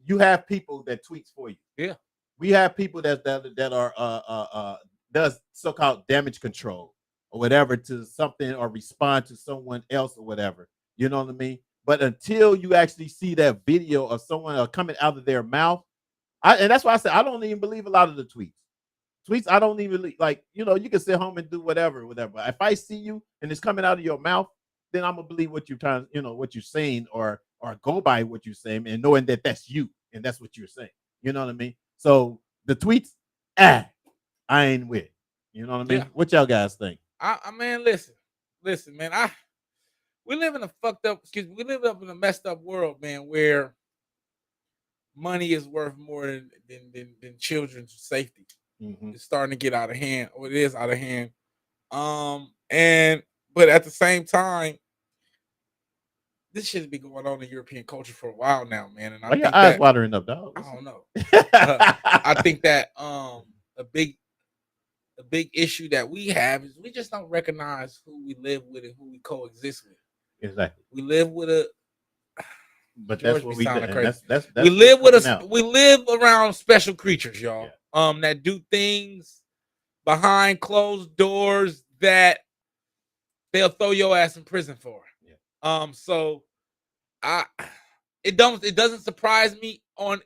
you have people that tweets for you. Yeah. We have people that are does so-called damage control or whatever to something or respond to someone else or whatever. You know what I mean? But until you actually see that video of someone coming out of their mouth, and that's why I said I don't even believe a lot of the tweets. Tweets, I don't even like, you know, you can sit home and do whatever. But if I see you and it's coming out of your mouth, then I'm gonna believe what you're trying, you know, what you're saying, or go by what you're saying, and knowing that that's you and that's what you're saying. You know what I mean? So the tweets, I ain't with. You know what I mean? Yeah. What y'all guys think? I man, listen, man. We live in a messed up world, man, where money is worth more than children's safety. Mhm. It's starting to get out of hand, or it is out of hand. But at the same time, this shit's been going on in European culture for a while now, man. And I Why your think eyes that, watering up, dog? I don't know. I think that a big issue that we have is we just don't recognize who we live with and who we coexist with. Exactly. We live with a But George that's what be we do. sounding And crazy. that's we live with what's us. coming out. We live around special creatures, y'all. That do things behind closed doors that they'll throw your ass in prison for. Yeah. So it doesn't surprise me on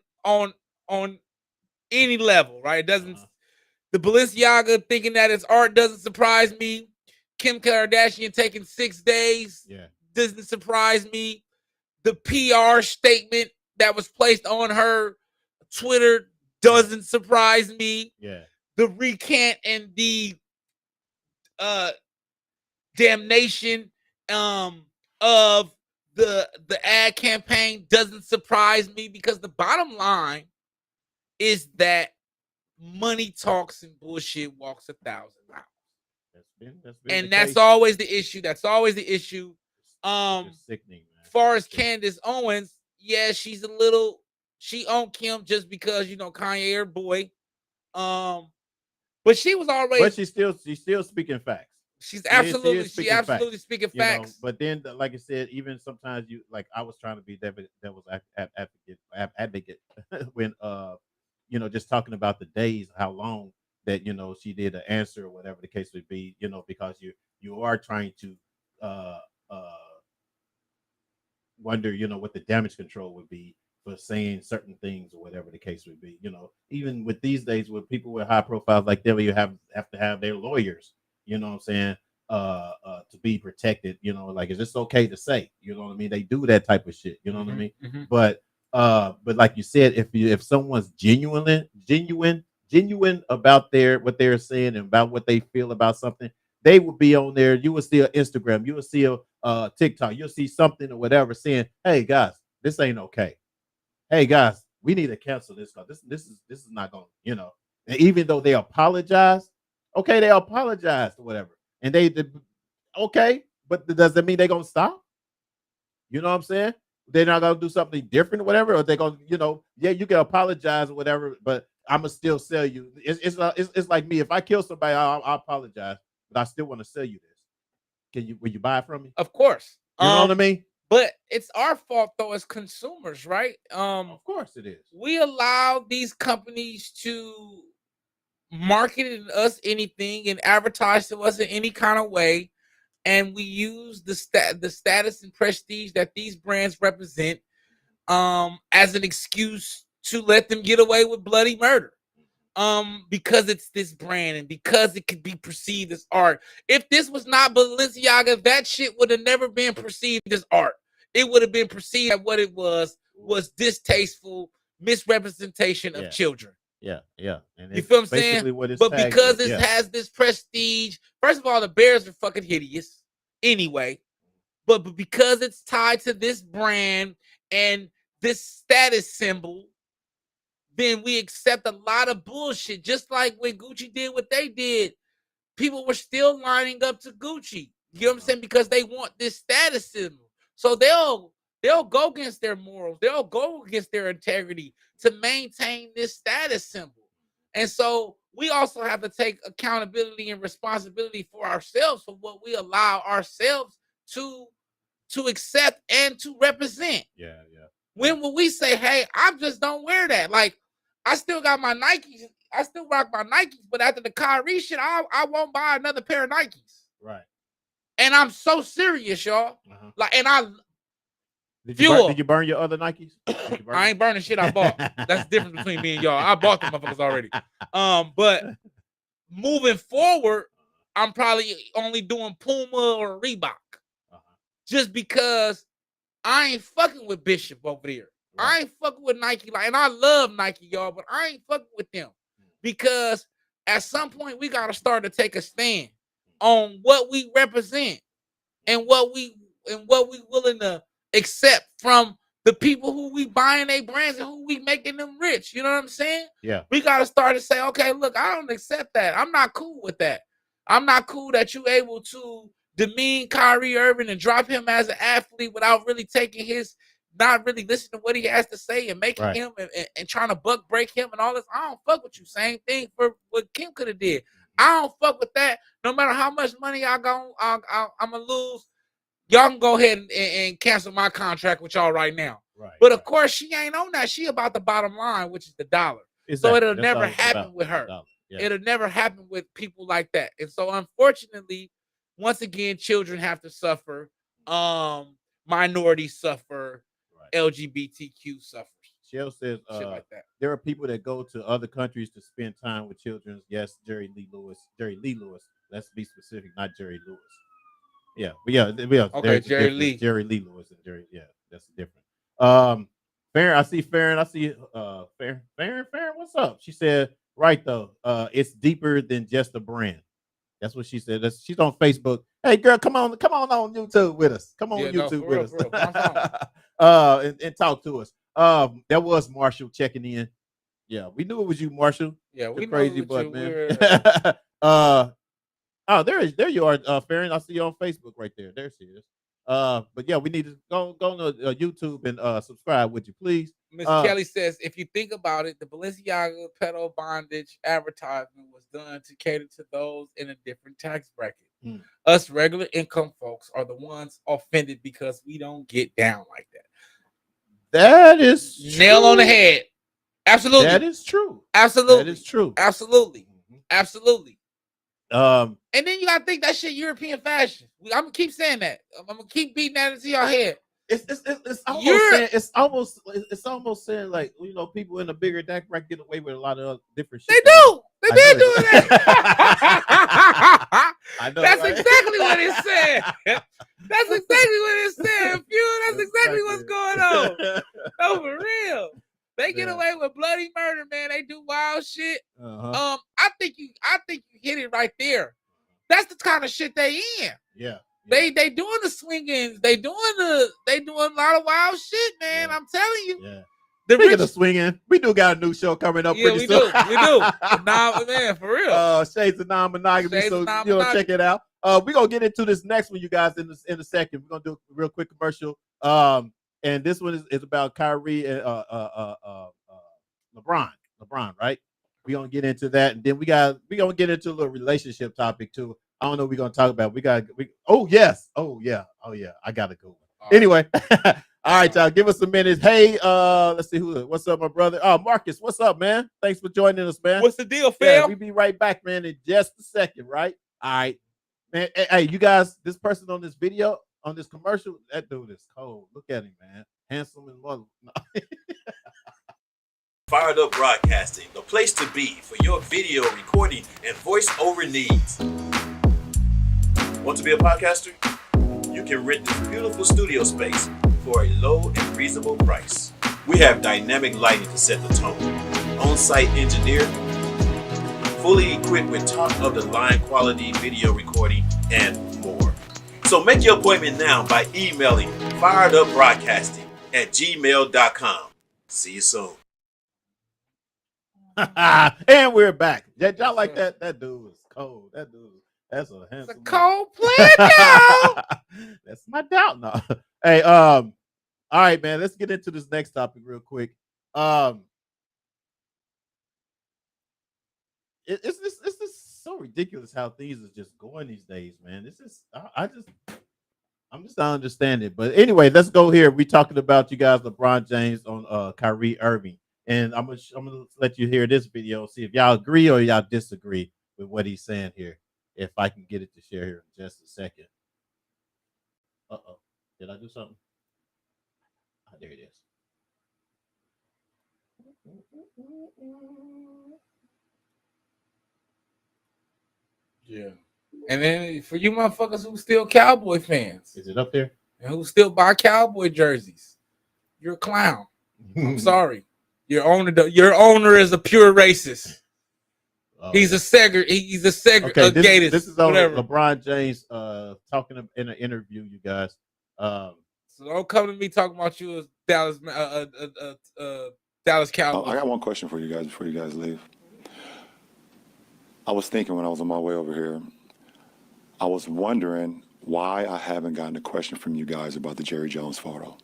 any level, right? It doesn't. The Balenciaga thinking that it's art doesn't surprise me. Kim Kardashian taking 6 days doesn't surprise me. The PR statement that was placed on her Twitter doesn't surprise me. Yeah. The recant and the damnation of the ad campaign doesn't surprise me, because the bottom line is that money talks and bullshit walks 1,000 miles. That's been And the that's case. always the issue. That's always the issue. It's sickening, man. As far as Candace Owens, yeah, she owned Kim just because, you know, Kanye her boy. But she was already. But she's still speaking facts. She's She absolutely, is she speaking facts. absolutely speaking You know, facts. but then, like I said, even sometimes you like I was trying to be devil's advocate when just talking about the days, how long that she did an answer or whatever the case would be, because you are trying to uh uh wonder, what the damage control would be for saying certain things or whatever the case would be. Even with these days with people with high profiles like them, you have to have their lawyers, what I'm saying, to be protected, like is this okay to say? You know what I mean? They do that type of shit, you know what I mean? But like you said, if someone's genuine about what they're saying and about what they feel about something, they will be on there. You will see an Instagram, you will see a TikTok, you'll see something or whatever saying, "Hey guys, this ain't okay. Hey guys, we need to cancel this because this is not going." And even though they apologize, okay, they apologized or whatever, and okay, but does that mean they're gonna stop? You know what I'm saying? They're not gonna do something different or whatever, or they're gonna, yeah, you can apologize or whatever, but I'm gonna still sell you. It's like me. If I kill somebody, I'll apologize, but I still want to sell you this. Will you buy it from me? Of course. You know what I mean? But it's our fault though as consumers, right? Of course it is. We allow these companies to market us anything and advertise to us in any kind of way, and we use the status and prestige that these brands represent as an excuse to let them get away with bloody murder. Because it's this brand and because it could be perceived as art. If this was not Balenciaga, that shit would have never been perceived as art. It would have been perceived as what it was distasteful misrepresentation of children. Yeah. And you feel what I'm saying? But because it has this prestige, first of all, the bears are fucking hideous anyway. But because it's tied to this brand and this status symbol, then we accept a lot of bullshit. Just like when Gucci did what they did, people were still lining up to Gucci. You know what I'm saying? Because they want this status symbol. So they'll go against their morals. They'll go against their integrity to maintain this status symbol. And so we also have to take accountability and responsibility for ourselves for what we allow ourselves to accept and to represent. Yeah. When will we say, hey, I just don't wear that? Like, I still got my Nikes. I still rock my Nikes, but after the Kyrie shit, I won't buy another pair of Nikes. Right. And I'm so serious, y'all. Like, and did you burn your other Nikes? I ain't burning shit I bought. That's the difference between me and y'all. I bought the motherfuckers already. But moving forward, I'm probably only doing Puma or Reebok. Just because I ain't fucking with Bishop over there. Right. I ain't fucking with Nike. And I love Nike, y'all, but I ain't fucking with them. Because at some point we gotta start to take a stand on what we represent and what we willing to accept from the people who we buying their brands and who we making them rich. You know what I'm saying? Yeah. We gotta start to say, okay, look, I don't accept that. I'm not cool with that. I'm not cool that you able to demean Kyrie Irving and drop him as an athlete without really not really listening to what he has to say and making him and trying to buck break him and all this. I don't fuck with you. Same thing for what Kim could have did. I don't fuck with that. No matter how much money I'm gonna lose, y'all can go ahead and cancel my contract with y'all right now. Right. But of course, she ain't on that. She about the bottom line, which is the dollar. Exactly. So it'll never happen with her. Yeah. It'll never happen with people like that. And so unfortunately, once again, children have to suffer. Minorities suffer. Right. LGBTQ suffers. Shell says like that. There are people that go to other countries to spend time with children. Yes, Jerry Lee Lewis. Let's be specific, not Jerry Lewis. Yeah, but yeah. Okay, Jerry Lee Lewis and Jerry. Yeah, that's different. Farron, I see Farron. Farron, what's up? She said, right though, it's deeper than just a brand. That's what she said. She's on Facebook. Hey, girl, come on YouTube with us. Come on YouTube with us. And talk to us. That was Marshall checking in. Yeah, we knew it was you, Marshall. Yeah, we crazy butt, man. There you are, Farron. I see you on Facebook right there. There she is. But yeah, we need to go to YouTube and subscribe. Would you please? Miss Kelly says, if you think about it, the Balenciaga pedo bondage advertisement was done to cater to those in a different tax bracket. Mm. Us regular income folks are the ones offended because we don't get down like that. That is Nail on the true. head. Absolutely. That is true. Absolutely. That is true. Absolutely. Absolutely. Um, And then you gotta think that shit European fashion. I'm gonna keep saying that. I'm gonna keep beating that into your head. it's almost You're- saying it's almost saying like, you know, people in a bigger deck right get away with a lot of different They shit. do. They I been know doing it. that. I know, That's right? exactly what it said. That's exactly what it said. Fuel. That's exactly what's going on. No, for real. They get Yeah. away with bloody murder, man. They do wild shit. Uh-huh. I think you hit it right there. That's the kind of shit they in. Yeah. They doing the swingings. They doing a lot of wild shit, man. Yeah. I'm telling you. Yeah. The Speaking of swinging, we do got a new show coming up. Yeah, pretty we soon. do. We do. Nah, man, for real. Shades of non-monogamy. Shades So of you know, non-monogamy. check it out. We're gonna get into this next one, you guys, in a second. We're gonna do a real quick commercial. And this one is about Kyrie and LeBron. LeBron, right? We're gonna get into that, and then we're gonna get into a little relationship topic too. I don't know what we're gonna talk about. Oh yeah, I gotta go. Anyway, all right, y'all, give us a minute. Hey, let's see what's up, my brother. Oh, Marcus, what's up, man? Thanks for joining us, man. What's the deal, fam? Yeah, we be right back, man, in just a second, right? All right, man. Hey, you guys, this person on this video, on this commercial, that dude is cold. Look at him, man. Handsome and mother. Fired Up Broadcasting, the place to be for your video recording and voiceover needs. Want to be a podcaster? You can rent this beautiful studio space for a low and reasonable price. We have dynamic lighting to set the tone, on-site engineer, fully equipped with top-of-the-line quality video recording, and more. So make your appointment now by emailing firedupbroadcasting@gmail.com. See you soon. And we're back. Y'all like that? That dude is cold. That's a handsome. It's a cold player, now. That's my doubt. No. Hey, all right, man. Let's get into this next topic real quick. It's just so ridiculous how things are just going these days, man. This is I'm just not understanding. But anyway, let's go here. We talking about you guys, LeBron James on Kyrie Irving. And I'm gonna let you hear this video, see if y'all agree or y'all disagree with what he's saying here. If I can get it to share here in just a second. Did I do something? Oh, there it is. Yeah. And then for you motherfuckers who still Cowboy fans. Is it up there? And who still buy Cowboy jerseys, you're a clown. I'm sorry. Your owner is a pure racist. Oh, he's a segregated. Okay, this is on whatever. LeBron James talking in an interview, you guys. So don't come to me talking about you as Dallas Cowboys. I got one question for you guys before you guys leave. I was thinking when I was on my way over here, I was wondering why I haven't gotten a question from you guys about the Jerry Jones photo.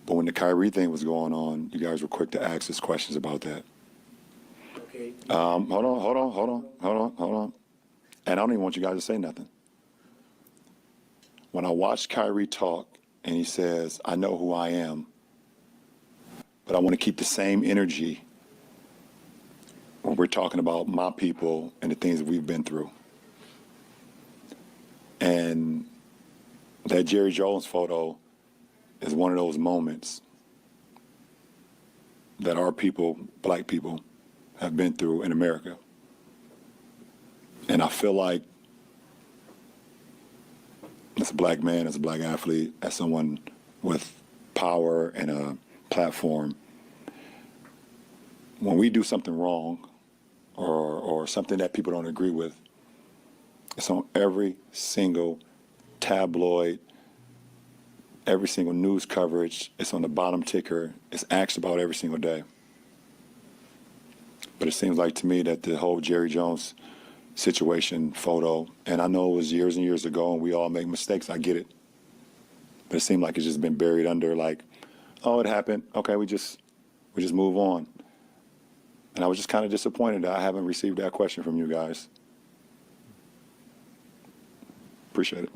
But when the Kyrie thing was going on, you guys were quick to ask us questions about that. Okay. Hold on. And I don't even want you guys to say nothing. When I watched Kyrie talk and he says, I know who I am, but I want to keep the same energy when we're talking about my people and the things that we've been through. And that Jerry Jones photo is one of those moments that our people, black people, have been through in America. And I feel like as a black man, as a black athlete, as someone with power and a platform, when we do something wrong or something that people don't agree with, it's on every single tabloid, every single news coverage. It's on the bottom ticker. It's asked about every single day. But it seems like to me that the whole Jerry Jones situation photo, and I know it was years and years ago and we all make mistakes, I get it. But it seemed like it's just been buried under like, oh, it happened. Okay, we just move on. And I was just kind of disappointed that I haven't received that question from you guys. Appreciate it.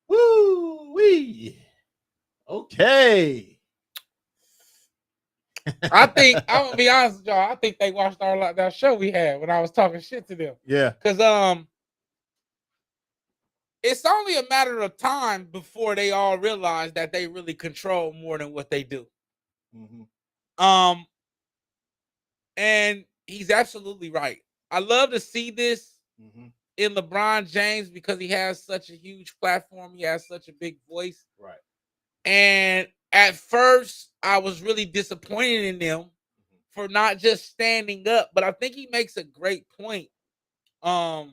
Woo wee. Okay. I think I'm gonna be honest with y'all. I think they watched that show we had when I was talking shit to them. Yeah. Because it's only a matter of time before they all realize that they really control more than what they do. Mm-hmm. And he's absolutely right. I love to see this in LeBron James because he has such a huge platform. He has such a big voice. Right. And at first, I was really disappointed in them for not just standing up, but I think he makes a great point. And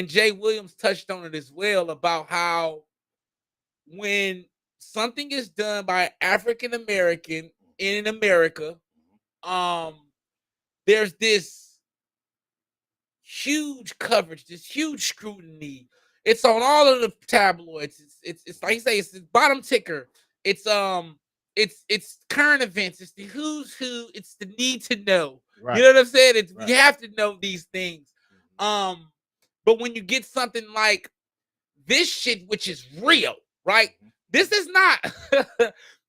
Jay Williams touched on it as well about how when something is done by African American in America, there's this huge coverage, this huge scrutiny. It's on all of the tabloids. It's like you say, it's the bottom ticker. It's current events. It's the who's who. It's the need to know. Right. You know what I'm saying? It's Right. You have to know these things. But when you get something like this shit, which is real, right? This is not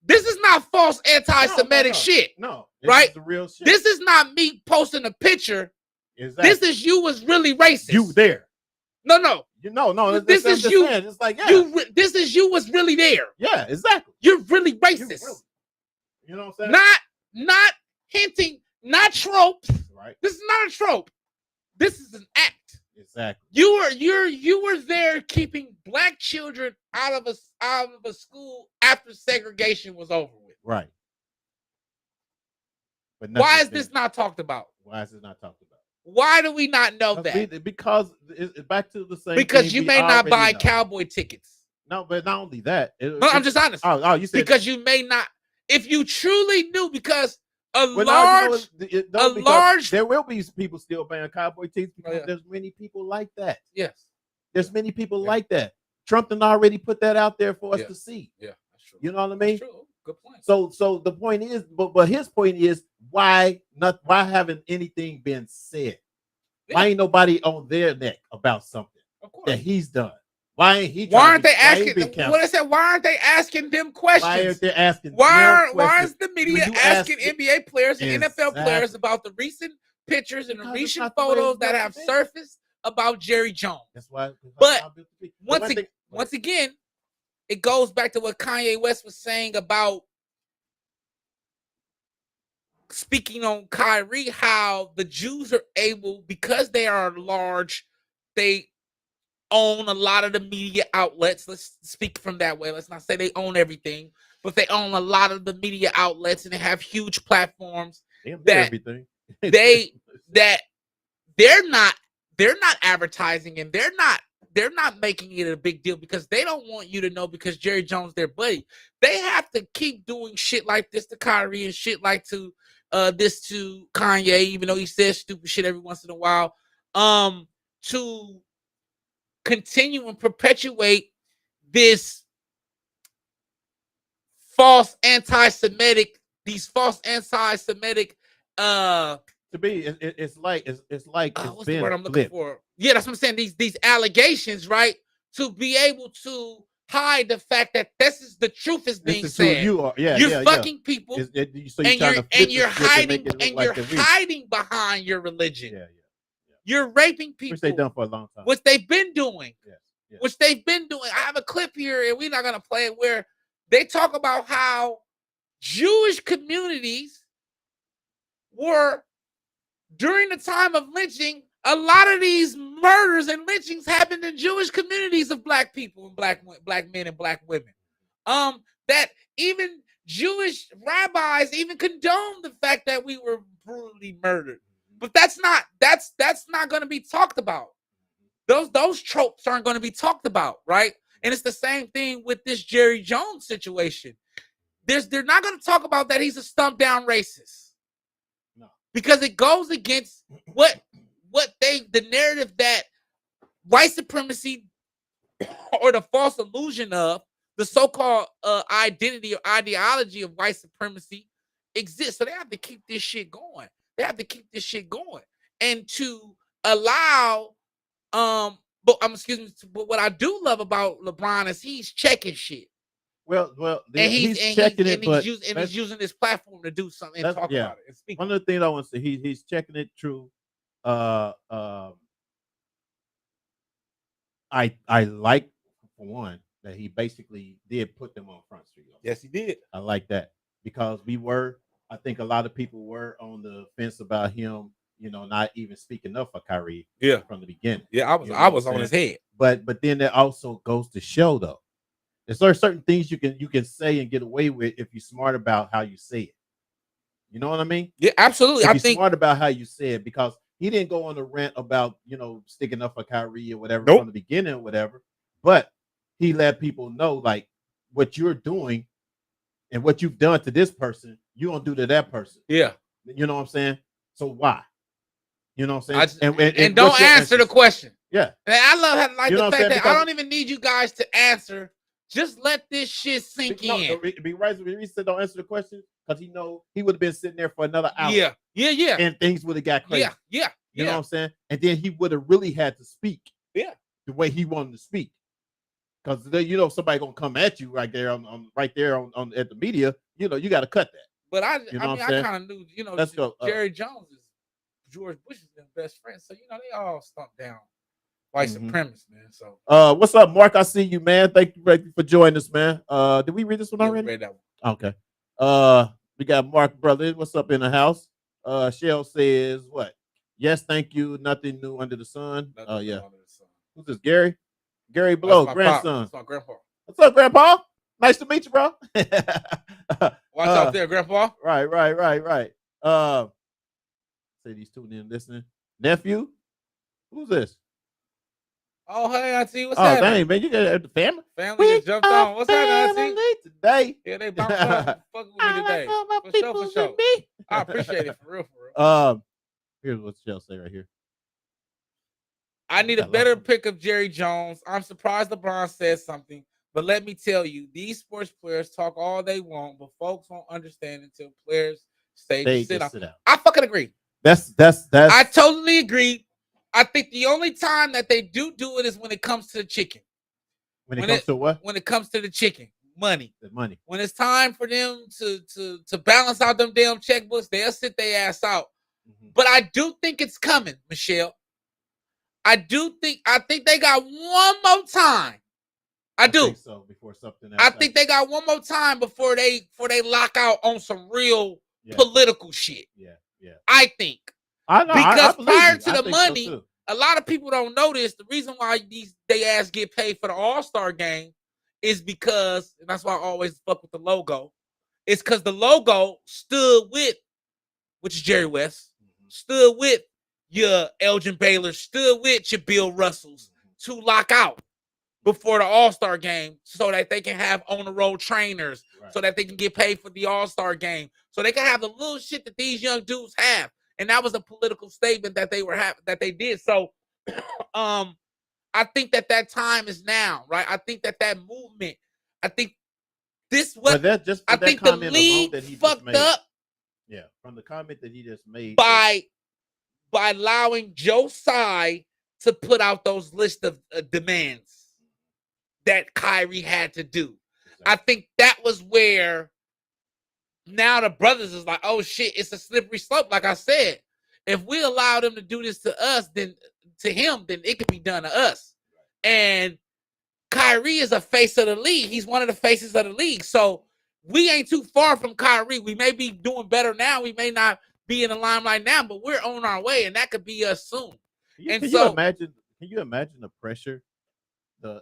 this is not false anti-Semitic shit. No, right? The real shit. This is not me posting a picture. Exactly. This is you was really racist. You there. No. No. This is you. Saying. It's like, yeah. This is you was really there. Yeah, exactly. You're really racist. You know what I'm saying? Not hinting, not tropes. Right. This is not a trope. This is an act. Exactly. You were there keeping black children out of a school after segregation was over with. Right. But why is this not talked about? Why is it not talked about? Why do we not know that? Because it's back to the same. Because you may not buy cowboy tickets. No, but not only that. I'm just honest. Oh, you said because you may not. If you truly knew, because there will be people still buying cowboy tickets because there's many people like that. Yes, there's many people like that. Trump done already put that out there for us to see. Yeah, that's true. You know what I mean? That's true. Good point. So the point is, but his point is, why haven't anything been said? Yeah. Why ain't nobody on their neck about something that he's done? Why ain't he? Why aren't they asking? What I said? Why aren't they asking them questions? Why aren't they asking? Why is the media asking NBA players and NFL players about the recent pictures and the recent photos that have surfaced about Jerry Jones? That's why. But once again, it goes back to what Kanye West was saying about speaking on Kyrie, how the Jews are able, because they are large, they own a lot of the media outlets. Let's speak from that way. Let's not say they own everything, but they own a lot of the media outlets and they have huge platforms that they're not advertising, and they're not making it a big deal because they don't want you to know because Jerry Jones their buddy. They have to keep doing shit like this to Kyrie and shit like this to Kanye, even though he says stupid shit every once in a while, to continue and perpetuate this false anti-Semitic to be it's like what's the word I'm looking for? Yeah, that's what I'm saying. These allegations, right? To be able to hide the fact that the truth is being said. You're fucking people, you're hiding behind your religion. Yeah. You're raping people, which they've done for a long time. Which they've been doing. Yes. Which they've been doing. I have a clip here, and we're not gonna play it, where they talk about how Jewish communities were, during the time of lynching, a lot of these murders and lynchings happened in Jewish communities of black people and black men and black women. That even Jewish rabbis even condoned the fact that we were brutally murdered. But that's not going to be talked about. Those tropes aren't going to be talked about, right? And it's the same thing with this Jerry Jones situation. They're not going to talk about that he's a stumped down racist. No. Because it goes against the narrative that white supremacy, or the false illusion of the so-called identity or ideology of white supremacy exists. So they have to keep this shit going. And to allow but excuse me, but what I do love about LeBron is he's checking shit. Well, And he's checking it, but he's using this platform to do something and talk about it and speak. One of the things I want to say, he's checking it true. I like, for one, that he basically did put them on Front Street. Yes, he did. I like that because I think a lot of people were on the fence about him, not even speaking up for Kyrie from the beginning. Yeah, I was on his head. But then that also goes to show, though, there's certain things you can say and get away with if you're smart about how you say it. You know what I mean? Yeah, absolutely. I think smart about how you say it, because he didn't go on a rant about sticking up for Kyrie or whatever from the beginning or whatever, but he let people know, like, what you're doing and what you've done to this person, you don't do to that person. Yeah. You know what I'm saying? So why? You know what I'm saying? And don't answer the question. Yeah. And I love how, like, the fact that because I don't even need you guys to answer. Just let this shit sink in. Be right. He said don't answer the question because he would have been sitting there for another hour. Yeah. And things would have got crazy. Yeah. You know what I'm saying? And then he would have really had to speak. Yeah. The way he wanted to speak. Because somebody gonna come at you right there on at the media. You got to cut that. But I kind of knew. Let's go. Jerry Jones is George Bush's best friend, so they all stumped down white supremacists, man. So what's up, Mark? I see you, man. Thank you for joining us, man. Did we read this one already? We read that one. Okay. We got Mark, brother. What's up in the house? Shell says what? Yes, thank you. Nothing new under the sun. Yeah. Who's this? Gary Blow, grandson. That's my grandpa. What's up, Grandpa? Nice to meet you, bro. Watch out there, Grandpa. Right. Say these tuning in, listening. Nephew, who's this? Oh, hey, Auntie, what's happening? happening? Oh, dang, man, you got the family? Family just jumped on. What's happening, Auntie? Today. Yeah, they bounced up fucking with me today. For sure. I appreciate it, for real. Here's what Shell say right here. I need a better pick of Jerry Jones. I'm surprised LeBron said something, but let me tell you, these sports players talk all they want, but folks won't understand until players sit out. I fucking agree. That's I totally agree. I think the only time that they do it is when it comes to the chicken. When it comes to what? When it comes to the chicken, money. The money. When it's time for them to balance out them damn checkbooks, they'll sit their ass out. But I do think it's coming, Michelle. I think they got one more time. I do. Think so, before something else. I think they got one more time before they lock out on some real political shit. Yeah. I think. I know. Because I prior to the money, so a lot of people don't notice the reason why they ass get paid for the All-Star game is because, and that's why I always fuck with the logo. It's because the logo stood with, which is Jerry West, stood with your Elgin Baylor, stood with your Bill Russells to lock out before the All-Star game so that they can have on-the-road trainers, so that they can get paid for the All-Star game, so they can have the little shit that these young dudes have. And that was a political statement that that they did. So I think that time is now, right? I think that movement, I think this what I think the league fucked up. Yeah, from the comment that he just made by allowing Joe Tsai to put out those list of demands that Kyrie had to do. Exactly. I think that was where now the brothers is like, oh shit, it's a slippery slope. Like I said, if we allow them to do this to us, then to him, then it can be done to us. And Kyrie is a face of the league. He's one of the faces of the league. So we ain't too far from Kyrie. We may be doing better now. We may not be in the limelight now, but we're on our way, and that could be us soon. Can you imagine the pressure, the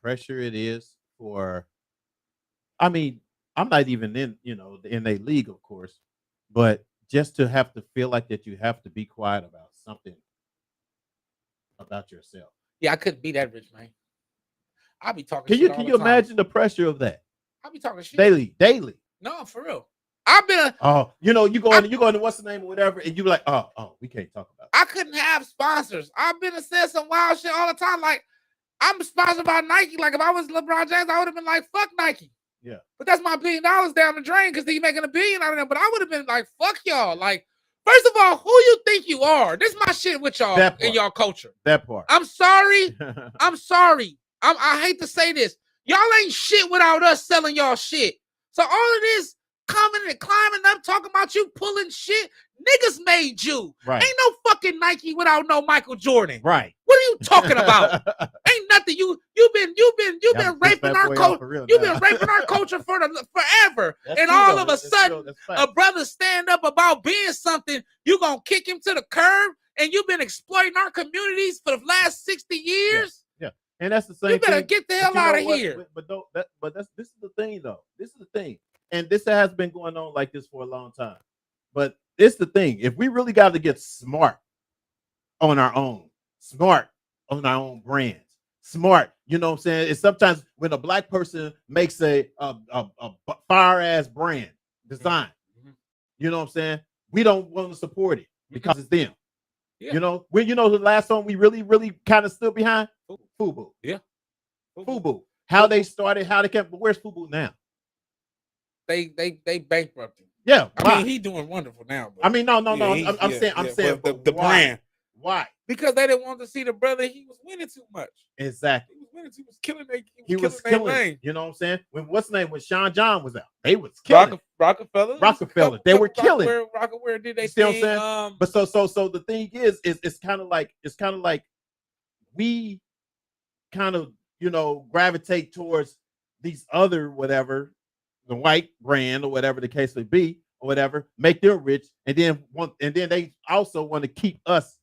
pressure it is for? I mean, I'm not even in a league, of course, but just to have to feel like that you have to be quiet about something about yourself. Yeah, I couldn't be that rich, man. I'll be talking. Can you imagine the pressure of that? I'll be talking shit daily. No, for real. I've been you go into what's the name or whatever, and you be like, oh, we can't talk about it. I couldn't have sponsors. I've been saying some wild shit all the time. Like, I'm sponsored by Nike. Like, if I was LeBron James, I would have been like, fuck Nike. Yeah. But that's my $1 billion down the drain because he's making $1 billion out of them. But I would have been like, fuck y'all. Like, First of all, who you think you are? This is my shit with y'all in y'all culture. That part. I'm sorry. I'm sorry. I hate to say this. Y'all ain't shit without us selling y'all shit. So all of this coming and climbing up, talking about you pulling shit, niggas made you. Right. Ain't no fucking Nike without no Michael Jordan. Right. What are you talking about? Ain't nothing. You've been raping our culture. You've been raping our culture for forever. That's and true, all though. of a That's sudden, true. a brother stand up about being something, you gonna kick him to the curb, and you've been exploiting our communities for the last 60 years. Yeah. And that's the same. You better thing. get the hell out of here. This is the thing, though. This is the thing, and this has been going on like this for a long time. But it's the thing. If we really got to get smart on our own brands, smart. You know what I'm saying? It's sometimes when a black person makes a fire ass brand design, you know what I'm saying? We don't want to support it because it's them. Yeah. You know, the last song we really kind of stood behind? FUBU. Yeah. FUBU. How they started, how they kept, but where's FUBU now? They bankrupted. Yeah. I mean, he doing wonderful now. I mean, no. I'm saying the brand. Why? Because they didn't want to see the brother. He was winning too much. Exactly. He was winning. He was killing. He was killing. You know what I'm saying? What's the name? When Sean John was out, they was killing. Rockefeller. They were killing. Where did they see what I'm saying? saying? But so the thing is it's kind of like we kind of gravitate towards these other whatever, the white brand or whatever the case may be or whatever, make them rich, and then they also want to keep us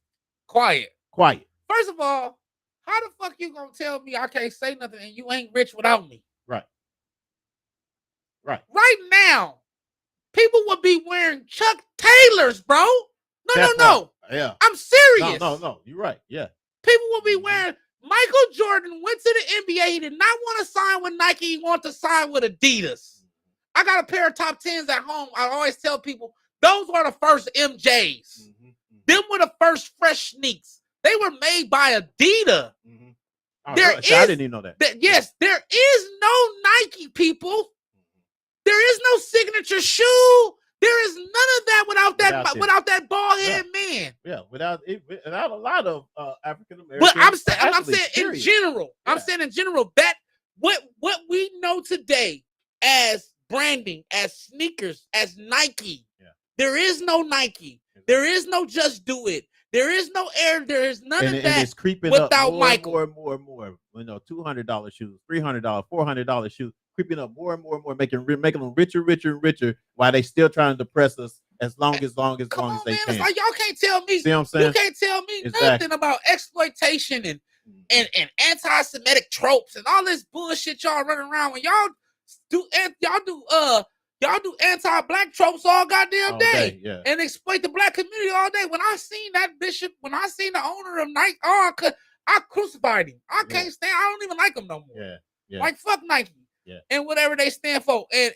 quiet. First of all, how the fuck you gonna tell me I can't say nothing and you ain't rich without me? Right. Right now, people would be wearing Chuck Taylors, bro. No. Yeah. I'm serious. No. You're right. Yeah. People will be wearing. Michael Jordan went to the NBA. He did not want to sign with Nike. He wanted to sign with Adidas. I got a pair of top 10s at home. I always tell people those were the first MJs. Them were the first fresh sneaks. They were made by Adidas. I didn't even know that. Yes, there is no Nike, people. There is no signature shoe. There is none of that without that bald head man. Yeah, without a lot of African American. But I'm saying in general. Yeah. I'm saying in general that what we know today as branding, as sneakers, as Nike. Yeah. There is no Nike. There is no Just Do It. There is no Air. There is none of that. And it's creeping without up more Michael. And more. $200 shoes, $300, $400 shoes, creeping up more and more, making them richer, while they still trying to depress us as long as Come they on, can. It's like y'all can't tell me. See what I'm saying? You can't tell me nothing about exploitation and anti-Semitic tropes and all this bullshit y'all running around when y'all do anti-black tropes all goddamn day. Yeah. And exploit the black community all day. When I seen that bishop, when I seen the owner of Nike, I crucified him. I can't stand. I don't even like him no more. Yeah. Like fuck Nike. Yeah. And whatever they stand for. And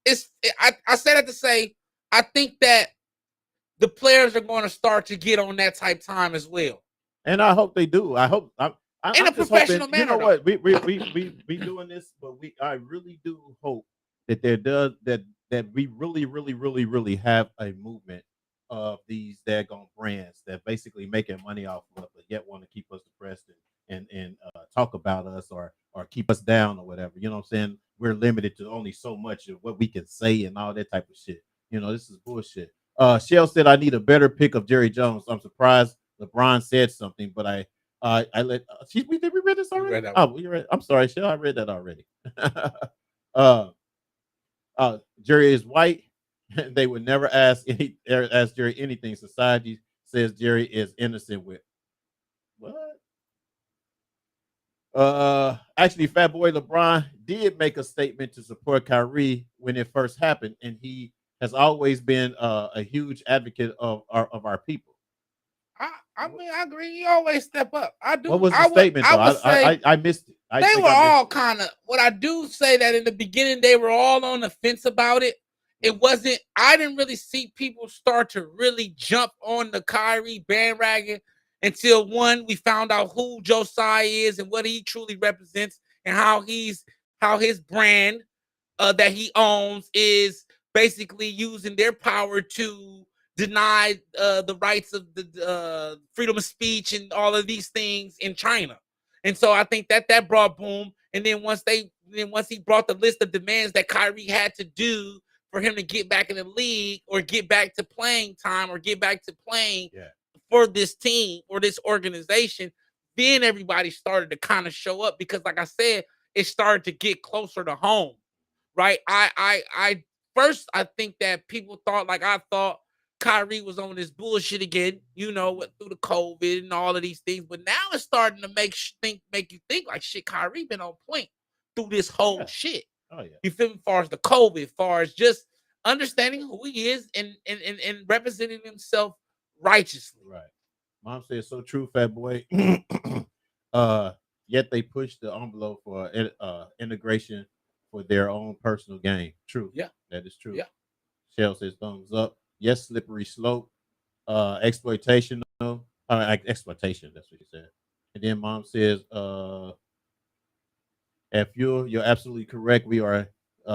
I say that to say I think that the players are going to start to get on that type time as well. And I hope they do. I hope I'm in a professional manner. You know what? We doing this, but I really do hope that that we really have a movement of these daggone brands that basically making money off of us, but yet want to keep us depressed and talk about us or keep us down or whatever. You know what I'm saying? We're limited to only so much of what we can say and all that type of shit. This is bullshit. Shell said I need a better pick of Jerry Jones. I'm surprised LeBron said something, but I let did we read this already? You read. I'm sorry, Shell. I read that already. Jerry is white. They would never ask Jerry anything. Society says Jerry is innocent with what? Actually, Fat Boy LeBron did make a statement to support Kyrie when it first happened, and he has always been a huge advocate of our people. I mean, I agree. He always step up. I do. What was the statement? I missed it. They were all kind of. What I do say that in the beginning, they were all on the fence about it. It wasn't. I didn't really see people start to really jump on the Kyrie bandwagon until we found out who Josiah is and what he truly represents and how his brand that he owns is basically using their power to denied the rights of the freedom of speech and all of these things in China. And so I think that brought boom. And then once he brought the list of demands that Kyrie had to do for him to get back in the league or get back to playing time or get back to playing for this team or this organization, then everybody started to kind of show up because, like I said, it started to get closer to home, right? I first I think that people thought, like I thought, Kyrie was on this bullshit again, through the COVID and all of these things. But now it's starting to make you think like shit. Kyrie been on point through this whole shit. Oh yeah. You feel me? As far as the COVID, as far as just understanding who he is and representing himself righteously. Right. Mom said so true, fat boy. Yet they push the envelope for integration for their own personal gain. True. Yeah. That is true. Yeah. Shell says thumbs up. Yes, slippery slope. Exploitation. Exploitation. That's what she said. And then mom says, if you're absolutely correct. We are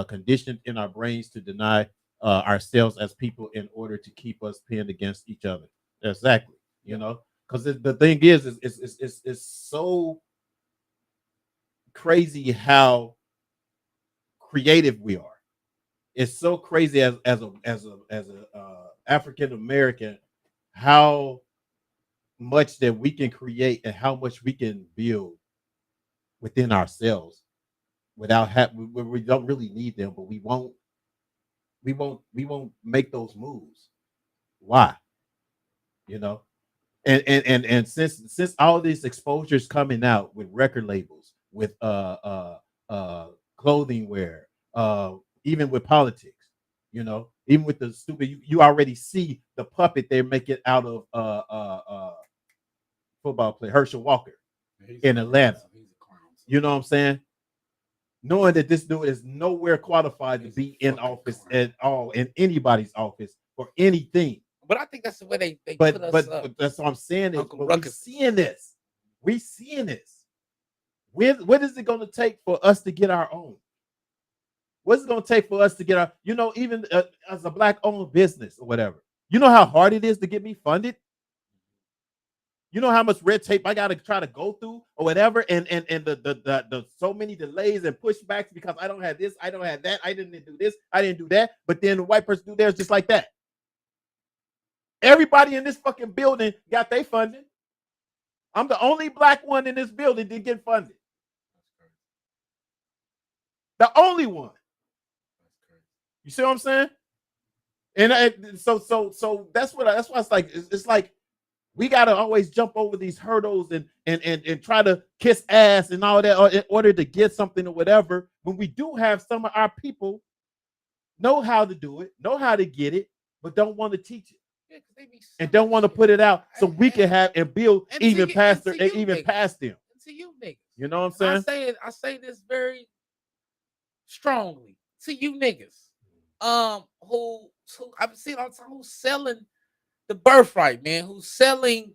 conditioned in our brains to deny ourselves as people in order to keep us pinned against each other. Exactly. Because the thing is it's so crazy how creative we are. It's so crazy as a African American, how much that we can create and how much we can build within ourselves without we don't really need them, but we won't make those moves. Why? And since all these exposures coming out with record labels, with clothing wear, even with politics, even with the stupid, you already see the puppet they're making out of football player Herschel Walker in Atlanta. You know what I'm saying? Knowing that this dude is nowhere qualified to be in office at all, in anybody's office or anything. But I think that's the way they But put us up. but that's what I'm saying is, Uncle but Ruckus. we seeing this. What is it going to take for us to get our own? What's it going to take for us to get our, even as a black-owned business or whatever? You know how hard it is to get me funded? You know how much red tape I got to try to go through or whatever, and the so many delays and pushbacks because I don't have this, I don't have that, I didn't do this, I didn't do that, but then the white person do theirs just like that. Everybody in this fucking building got their funding. I'm the only black one in this building that get funded. The only one. You see what I'm saying? And so that's why it's like we gotta always jump over these hurdles and try to kiss ass and all that in order to get something or whatever. When we do have some of our people know how to do it, know how to get it, but don't want to teach it. And don't want to put it out so we can have and build even past them. To you niggas. You know what I'm saying? I say this very strongly to you niggas. Who I've seen all the time who's selling the birthright, man, who's selling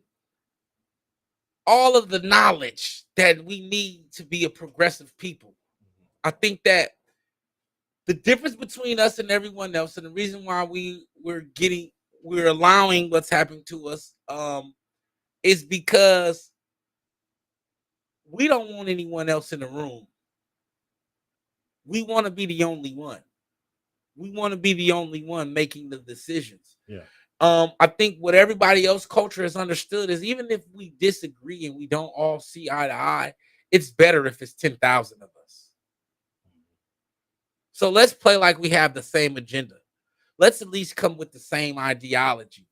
all of the knowledge that we need to be a progressive people. I think that the difference between us and everyone else, and the reason why we're allowing what's happening to us, is because we don't want anyone else in the room. We want to be the only one. We want to be the only one making the decisions. Yeah. I think what everybody else culture has understood is even if we disagree and we don't all see eye to eye, it's better if it's 10,000 of us. So let's play like we have the same agenda. Let's at least come with the same ideology.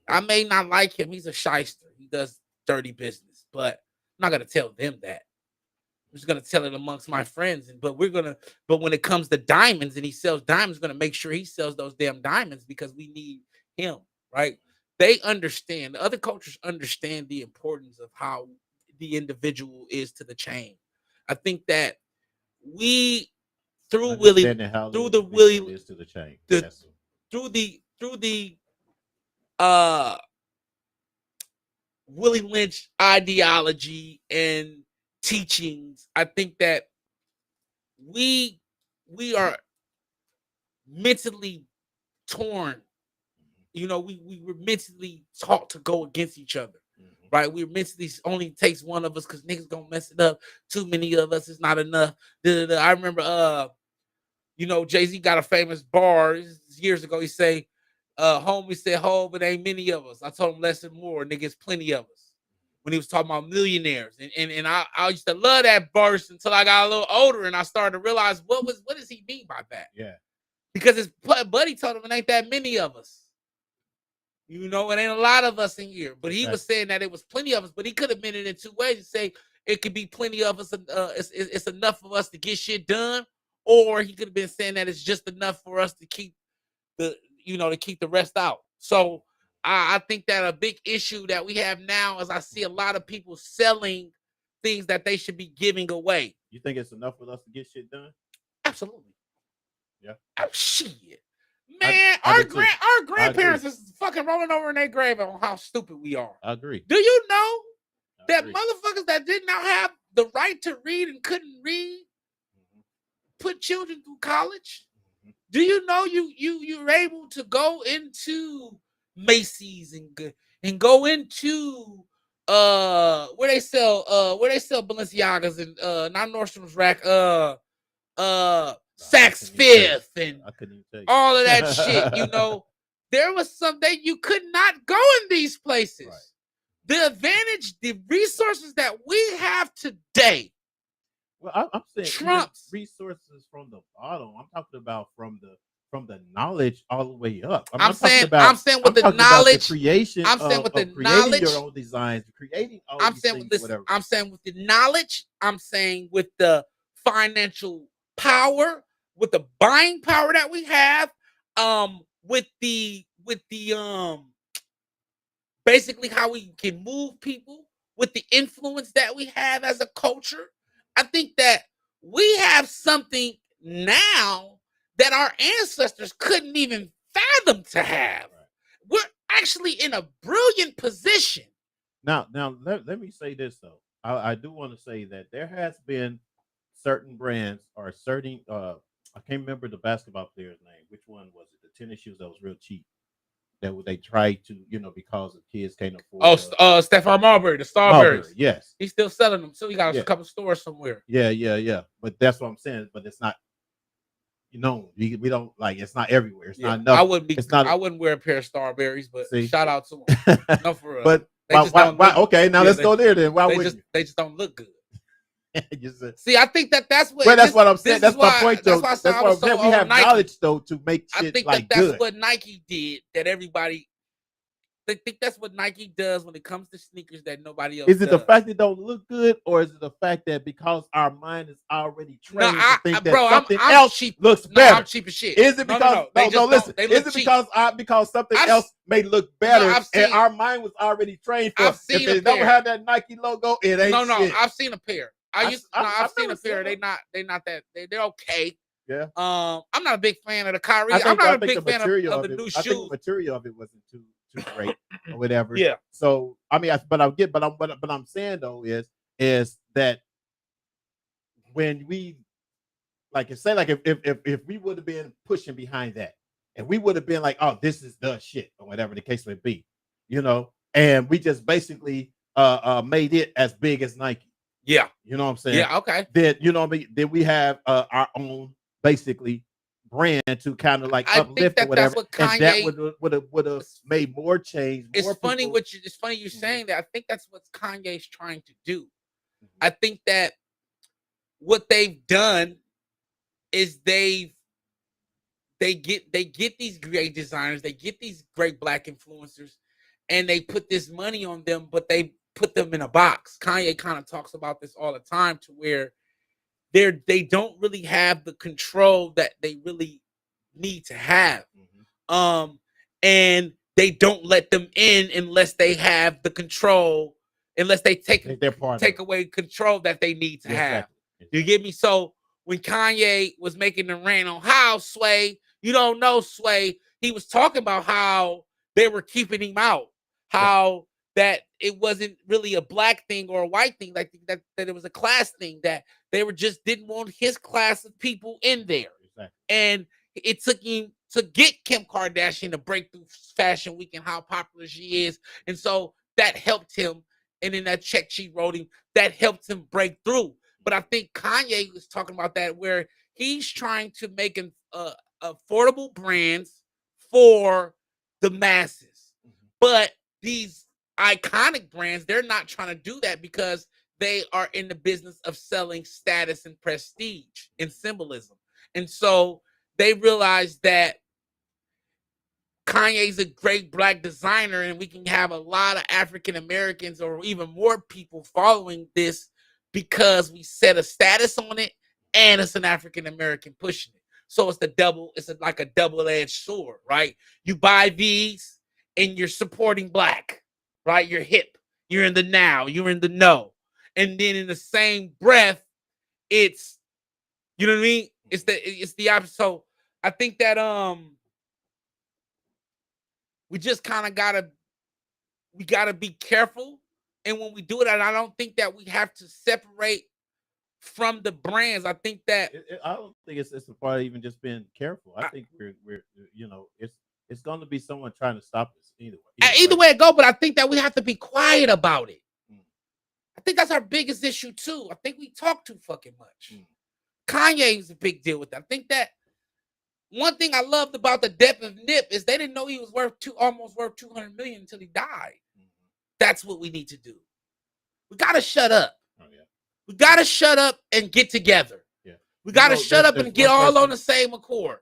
I may not like him. He's a shyster. He does dirty business, but I'm not going to tell them that. I'm just going to tell it amongst my friends. But when it comes to diamonds and he sells diamonds, we're going to make sure he sells those damn diamonds because we need him, right? They understand. The other cultures understand the importance of how the individual is to the chain. I think that we, through Willie Lynch ideology and teachings, I think that we are mentally torn you know, we were mentally taught to go against each other. Mhm. Right? We mentally only takes one of us because niggas gonna mess it up. Too many of us is not enough. I remember you know, Jay-Z got a famous bar years ago. He say, homie said, "Ho, but ain't many of us." I told him less and more, niggas, plenty of us. When he was talking about millionaires. And I used to love that verse until I got a little older and I started to realize what does he mean by that? Yeah. Because his buddy told him it ain't that many of us. You know, it ain't a lot of us in here. But he was saying that it was plenty of us, but he could have meant it in two ways and say it could be plenty of us, it's enough of us to get shit done. Or he could have been saying that it's just enough for us to keep to keep the rest out. So I think that a big issue that we have now is I see a lot of people selling things that they should be giving away. You think it's enough for us to get shit done? Absolutely. Yeah. Shit. Man, I our do too. grandparents is fucking rolling over in their grave on how stupid we are. I agree. Do you know I that agree. motherfuckers that did not have the right to read and couldn't read put children through college? Do you know you're able to go into Macy's and go into where they sell Balenciagas and not Nordstrom's Rack, Saks Fifth and I couldn't even tell you. all of that shit. You know, there was something you could not go in these places. Right. The advantage, the resources that we have today. Well, I'm saying Trump's resources from the bottom. I'm talking about from the knowledge all the way up. I'm saying with the knowledge, creation. I'm saying with the creating knowledge, your own designs, creating all I'm these saying things, with this, whatever. I'm saying with the knowledge, I'm saying with the financial power, with the buying power that we have, with the basically how we can move people, with the influence that we have as a culture. I think that we have something now that our ancestors couldn't even fathom to have. We're actually in a brilliant position. Now let me say this though. I do want to say that there has been certain brands or certain I can't remember the basketball player's name. Which one was it? The tennis shoes that was real cheap. That they tried to, because the kids can't afford. Stephon Marbury, the Starberries. Yes. He's still selling them. So he got a couple stores somewhere. Yeah. But that's what I'm saying. But it's not, we don't like, it's not everywhere. It's not enough. I wouldn't wear a pair of Starberries, but shout out to them. No, for real. But why? Okay, now let's go there then. Why would they just don't look good? Just, See, I think that's what. Well, that's what I'm saying. That's my point, though. That's why we have knowledge though to make shit I think like that's good. what Nike did. That everybody, they think that's what Nike does when it comes to sneakers that nobody else. Is it does. the fact it don't look good, or is it the fact that because our mind is already trained to think that something else looks better? I'm cheap as shit. Is it because listen? Is it because something else may look better and our mind was already trained for? If it don't have that Nike logo, it ain't. No. I've seen a pair. I've seen a pair. They're not that. They're okay. Yeah. I'm not a big fan of the Kyrie. I'm not a big fan of the new shoes. I think the material of it wasn't too great or whatever. Yeah. So I mean, but I'm saying though is that when we if we would have been pushing behind that and we would have been like, oh, this is the shit or whatever the case may be, and we just basically made it as big as Nike. Yeah. You know what I'm saying? Yeah, okay. Then then we have our own basically brand to kind of like uplift or whatever. And that would have made more change. It's funny you're saying that. I think that's what Kanye's trying to do. Mm-hmm. I think that what they've done is they get these great designers, they get these great black influencers, and they put this money on them, but they put them in a box. Kanye kind of talks about this all the time, to where they don't really have the control that they really need to have. Mm-hmm. And they don't let them in unless they have the control, unless they take away control that they need to have. Exactly. You get me? So when Kanye was making the rain on how Sway, you don't know Sway, he was talking about how they were keeping him out, how that it wasn't really a black thing or a white thing, like that it was a class thing, that they were just didn't want his class of people in there. Exactly. And it took him to get Kim Kardashian to break through Fashion Week and how popular she is. And so that helped him. And then that check she wrote him, that helped him break through. But I think Kanye was talking about that, where he's trying to make affordable brands for the masses. But these iconic brands, they're not trying to do that because they are in the business of selling status and prestige and symbolism. And so they realize that Kanye's a great Black designer, and we can have a lot of African Americans or even more people following this because we set a status on it and it's an African American pushing it. So it's like a double-edged sword, right? You buy these and you're supporting Black, right? You're hip, you're in the now, you're in the know. And then in the same breath, it's, you know what I mean? It's the opposite. So I think that we just kind of gotta be careful. And when we do it, and I don't think that we have to separate from the brands. I think that I don't think it's a part of even just being careful. I think we're it's going to be someone trying to stop us either way. Either way it go, but I think that we have to be quiet about it. I think that's our biggest issue too. I think we talk too fucking much. Kanye is a big deal with that. I think that one thing I loved about the death of Nip is they didn't know he was almost worth 200 million until he died. That's what we need to do. We gotta shut up. We gotta shut up and get together. We gotta shut up and get all on the same accord.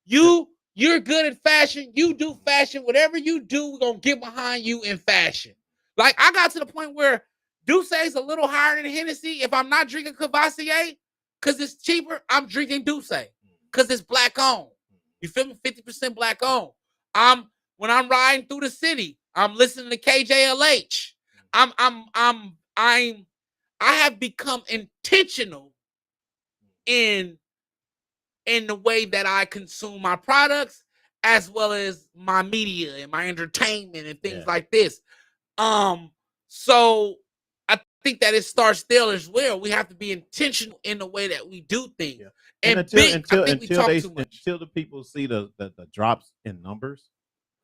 You're good at fashion. You do fashion. Whatever you do, we're gonna get behind you in fashion. Like I got to the point where Douce is a little higher than Hennessy. If I'm not drinking Cavassier because it's cheaper, I'm drinking Douce because it's Black owned. You feel me? 50% Black owned. When I'm riding through the city, I'm listening to KJLH. I have become intentional in the way that I consume my products, as well as my media and my entertainment and things like this. So I think that it starts there as well. We have to be intentional in the way that we do things. And until the people see the drops in numbers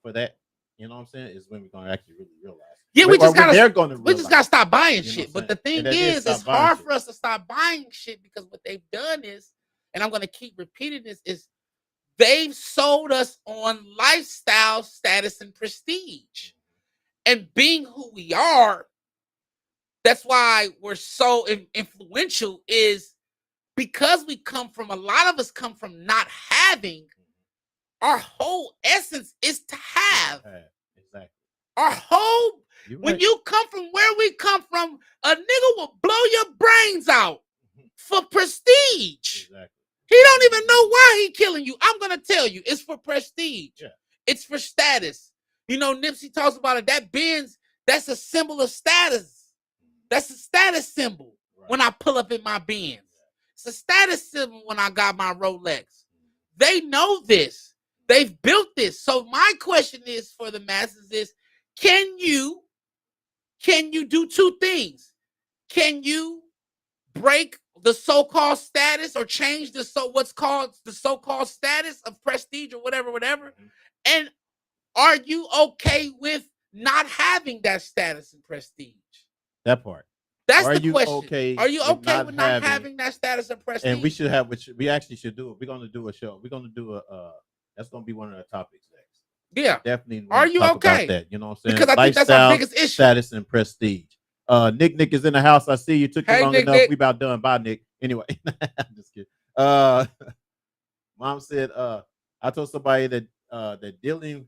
for that, you know what I'm saying, is when we're gonna actually really realize. Yeah, we just gotta stop buying shit. But the thing is, it's hard for us to stop buying shit because what they've done is, and I'm gonna keep repeating this, is they've sold us on lifestyle, status, and prestige. And being who we are, that's why we're so influential, is because a lot of us come from not having. Our whole essence is to have. Exactly. Our whole, when you come from where we come from, a nigga will blow your brains out for prestige. Exactly. He don't even know why he killing you. I'm gonna tell you, it's for prestige. Yeah. It's for status. You know, Nipsey talks about it. That Benz, that's a symbol of status. That's a status symbol when I pull up in my Benz. It's a status symbol when I got my Rolex. They know this. They've built this. So my question is for the masses is, can you do two things? Can you break the so-called status or change what's called the so-called status of prestige or whatever? And are you okay with not having that status and prestige? That part. That's the question. Are you okay with not having that status and prestige? And we should have, which we actually should do it. We're going to do a show. We're going to do that's going to be one of the topics next. Yeah. Definitely. Are you okay? About that, you know what I'm saying? Because I think that's our biggest issue. Status and prestige. Nick is in the house. I see you. Took you long enough. Nick. We about done. Bye, Nick. Anyway, I'm just kidding. Mom said, I told somebody that dealing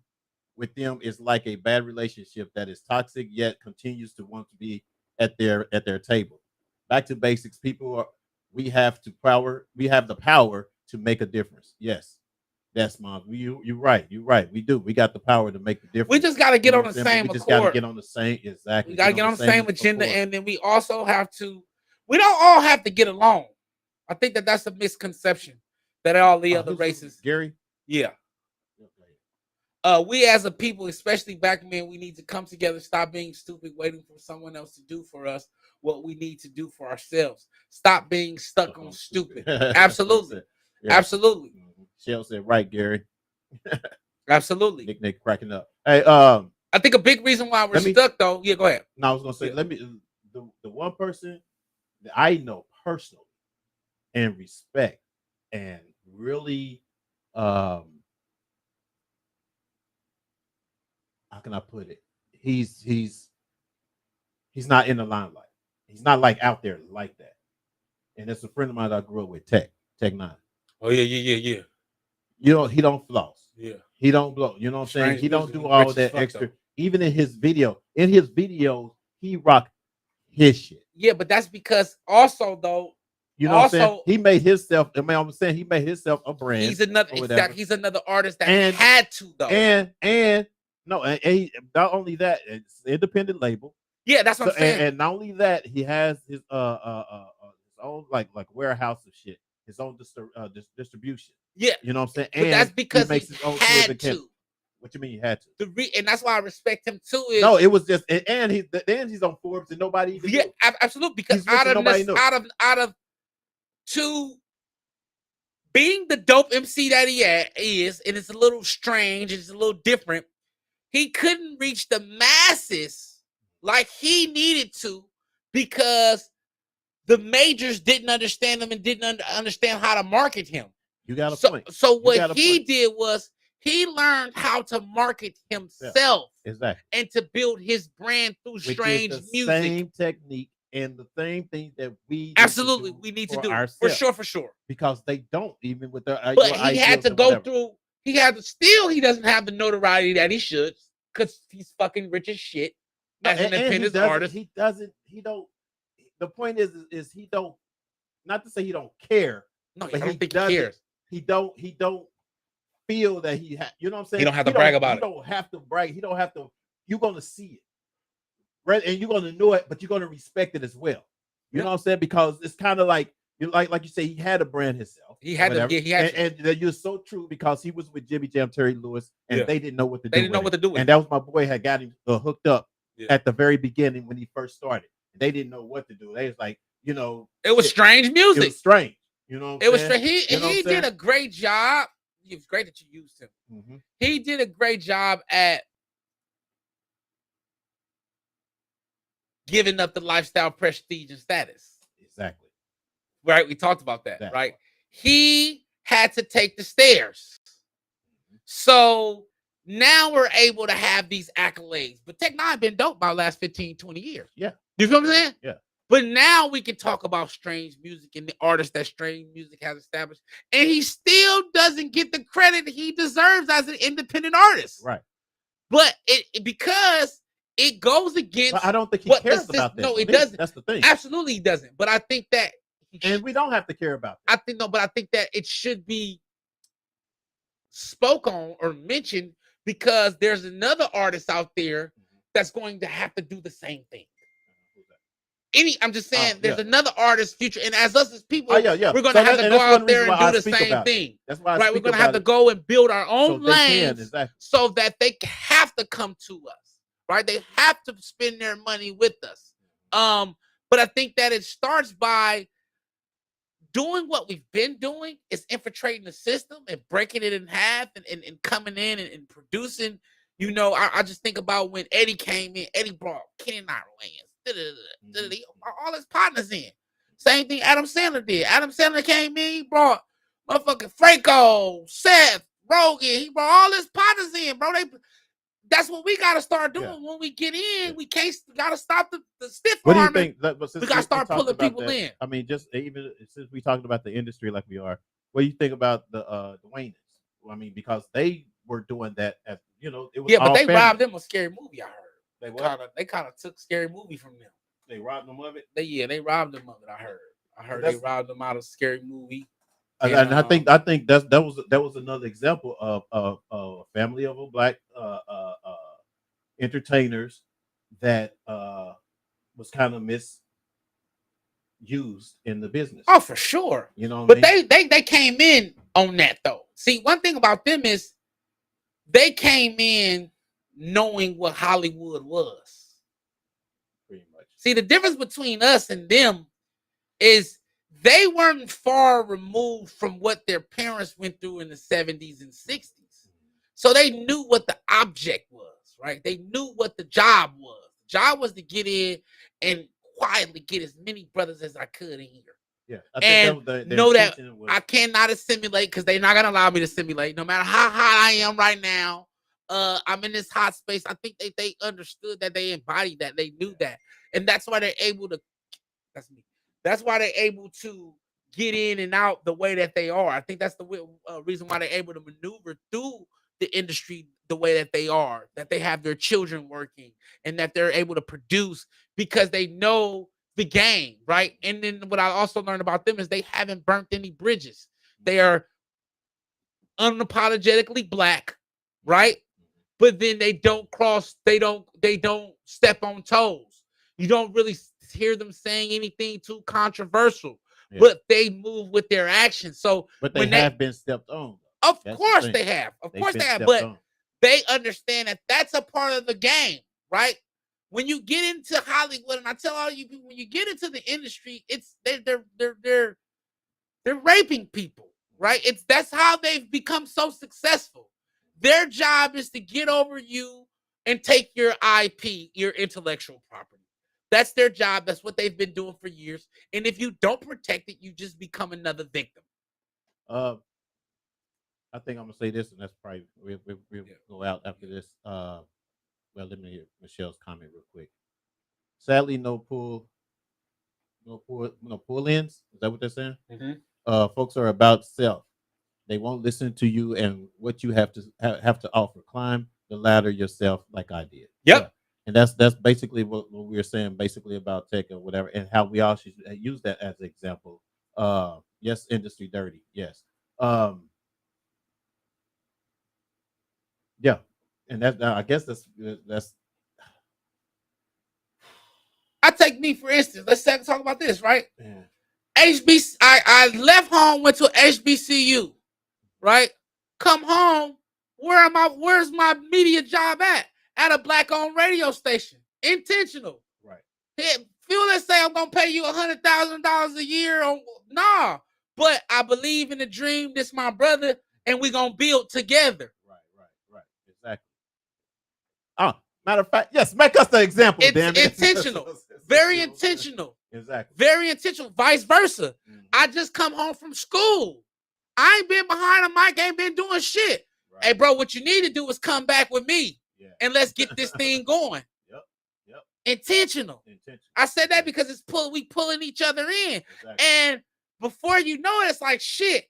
with them is like a bad relationship that is toxic yet continues to want to be at their table. Back to basics. We have the power to make a difference. Yes, Mom. You're right. We do. We got the power to make the difference. We just got to get on the same accord. We just got to get on the same. Exactly. We got to get on the same agenda, and then we also have to. We don't all have to get along. I think that's a misconception that all the other races. Gary. Yeah. We as a people, especially Black men, we need to come together, stop being stupid, waiting for someone else to do for us what we need to do for ourselves. Stop being stuck on stupid. Absolutely. Yeah. Absolutely. Shell said, right, Gary. Absolutely. Nick cracking up. Hey, I think a big reason why we're Let me- stuck, though. Yeah, go ahead. now I was gonna say, Yeah. let me the one person that I know personally and respect and really how can I put it? He's not in the limelight. He's not like out there like that. And it's a friend of mine that I grew up with, Tech 9. Oh yeah. You know, he don't floss. Yeah. He don't blow. You know what I'm saying? Strange He don't music, do he all rich as that fuck, extra. though. Even in his videos, he rock his shit. Yeah, but that's because also though, You know what I'm saying? also He made himself. I mean, I'm saying he made himself a brand. he's another or whatever. he's another artist that And- had to though. And no, and he, not only that, it's an independent label. Yeah, that's what So, I'm saying. and not only that, he has his own like warehouse of shit, his own distribution. Yeah, You know what I'm saying? but that's because he makes he his own had tools and can- to. What you mean he had to? And that's why I respect him too. Is No, it was just and he's on Forbes and nobody even yeah, knew. absolutely. Because He's rich and nobody knew. out of two being the dope MC that he is, and it's a little strange, it's a little different. He couldn't reach the masses like he needed to because the majors didn't understand him and didn't understand how to market him. You got a So, point. so You what got a he point. did was he learned how to market himself Exactly. and to build his brand through Which strange is the music. same technique and the same thing that we Absolutely, we need to for do ourselves. for sure. Because they don't even with their But your he had ideals to and go whatever. through. He had to still. He doesn't have the notoriety that he should because he's fucking rich as shit No, as an and he independent doesn't- artist. He doesn't. He don't. The point is he don't. Not to say he don't care. No, I but don't think he doesn't- cares. He don't feel that he you know what I'm saying? He don't have to brag about it. He don't have to brag. He don't have to. You're gonna see it, right? And you're gonna know it, but you're gonna respect it as well. You know what I'm saying? Because it's kind of like like you say, he had to brand himself. He had to. Yeah, he had to. And you're so true because he was with Jimmy Jam, Terry Lewis, and Yeah. they didn't know what to do. They didn't know what to do with And that was my boy had got him hooked up Yeah. at the very beginning when he first started. They didn't know what to do. They was like, you know, It was shit, strange it music. was strange. You know, what It I'm was saying? strange. You know what He I'm saying? did a great job. It was great that you used him. Mhm. He did a great job at giving up the lifestyle prestige and status. Exactly. Right? We talked about that, That right? He had to take the stairs. So now we're able to have these accolades. But Tech 9 been dope by the last 15, 20 years. Yeah. You feel what I'm saying? Yeah. But now we can talk about strange music and the artists that strange music has established. And he still doesn't get the credit he deserves as an independent artist. Right. But because it goes against. But I don't think he what the cares system- about that. no, it Me, doesn't. That's the thing. Absolutely he doesn't. But I think that And we don't have to care about that. I think that it should be spoke on or mentioned because there's another artist out there that's going to have to do the same thing. I'm just saying there's another artist future, and as us as people, we're going to have to go out there and do the same thing. That's why Right, we're going to have to go and build our own they can, lanes exactly. so that they have to come to us. Right, they have to spend their money with us. But I think that it starts by doing what we've been doing, is infiltrating the system and breaking it in half and coming in and producing. You know, I just think about when Eddie came in. Eddie brought Kenny Wayans, all his partners in. Same thing Adam Sandler did. Adam Sandler came in, he brought motherfucking Franco, Seth, Rogan. He brought all his partners in, bro. That's what we gotta start doing when we get in. We gotta stop the stiff What do you arming. think? We gotta start pulling people in. I mean, just even since we talking about the industry like we are, what do you think about the Wayans? I mean, because they were doing that as it was Yeah, but all they family. robbed them of Scary Movie. I heard They what? they kind of took Scary Movie from them. They robbed them of it. They robbed them of it. I heard they robbed them out of Scary Movie. And I think that was another example of a family of black entertainers that was kind of misused in the business. Oh, for sure. You know, but they came in on that though. See, one thing about them is they came in knowing what Hollywood was. Pretty much. See, the difference between us and them is they weren't far removed from what their parents went through in the 70s and 60s. So they knew what the object was, right? They knew what the job was. The job was to get in and quietly get as many brothers as I could in here. Yeah, I And think their know that intention was, I cannot assimilate because they're not gonna allow me to simulate. No matter how hot I am right now, I'm in this hot space. I think they understood that, they embodied that, they knew that, and that's why they're able to. That's me. That's why they're able to get in and out the way that they are. I think that's the reason why they're able to maneuver through the industry the way that they are. That they have their children working and that they're able to produce because they know the game, right? And then what I also learned about them is they haven't burnt any bridges. They are unapologetically black, right? But then they don't step on toes. You don't really hear them saying anything too controversial, but they move with their actions. So, but they have been stepped on. Of course they have. Of course they have. But they understand that that's a part of the game, right? When you get into Hollywood, and I tell all you people, when you get into the industry, it's they're raping people, right? That's how they've become so successful. Their job is to get over you and take your IP, your intellectual property. That's their job. That's what they've been doing for years. And if you don't protect it, you just become another victim. I think I'm gonna say this, and that's probably we'll go out after this. Well, let me hear Michelle's comment real quick. Sadly, no pull-ins. Is that what they're saying? Mm-hmm. Folks are about self. They won't listen to you and what you have to offer. Climb the ladder yourself, like I did. Yep. Yeah. And that's basically what we were saying, basically about tech or whatever, and how we all should use that as an example. Yes, industry dirty. Yes. Yeah, and I guess that's. I take me for instance. Let's talk about this, right? Yeah. HBC. I left home, went to HBCU, right? Come home. Where's my media job at? At a black-owned radio station. Intentional. Right. Feel let's say I'm gonna pay you $100,000 a year on nah. But I believe in the dream. This my brother, and we gonna build together. Right. Exactly. Matter of fact, yes, make us the example. It's intentional. Very intentional. Exactly. Very intentional. Vice versa. Mm-hmm. I just come home from school. I ain't been behind a mic, ain't been doing shit. Right. Hey, bro, what you need to do is come back with me, and let's get this thing going. Yep. Intentional. I said that because we pulling each other in. Exactly. And before you know it, it's like shit.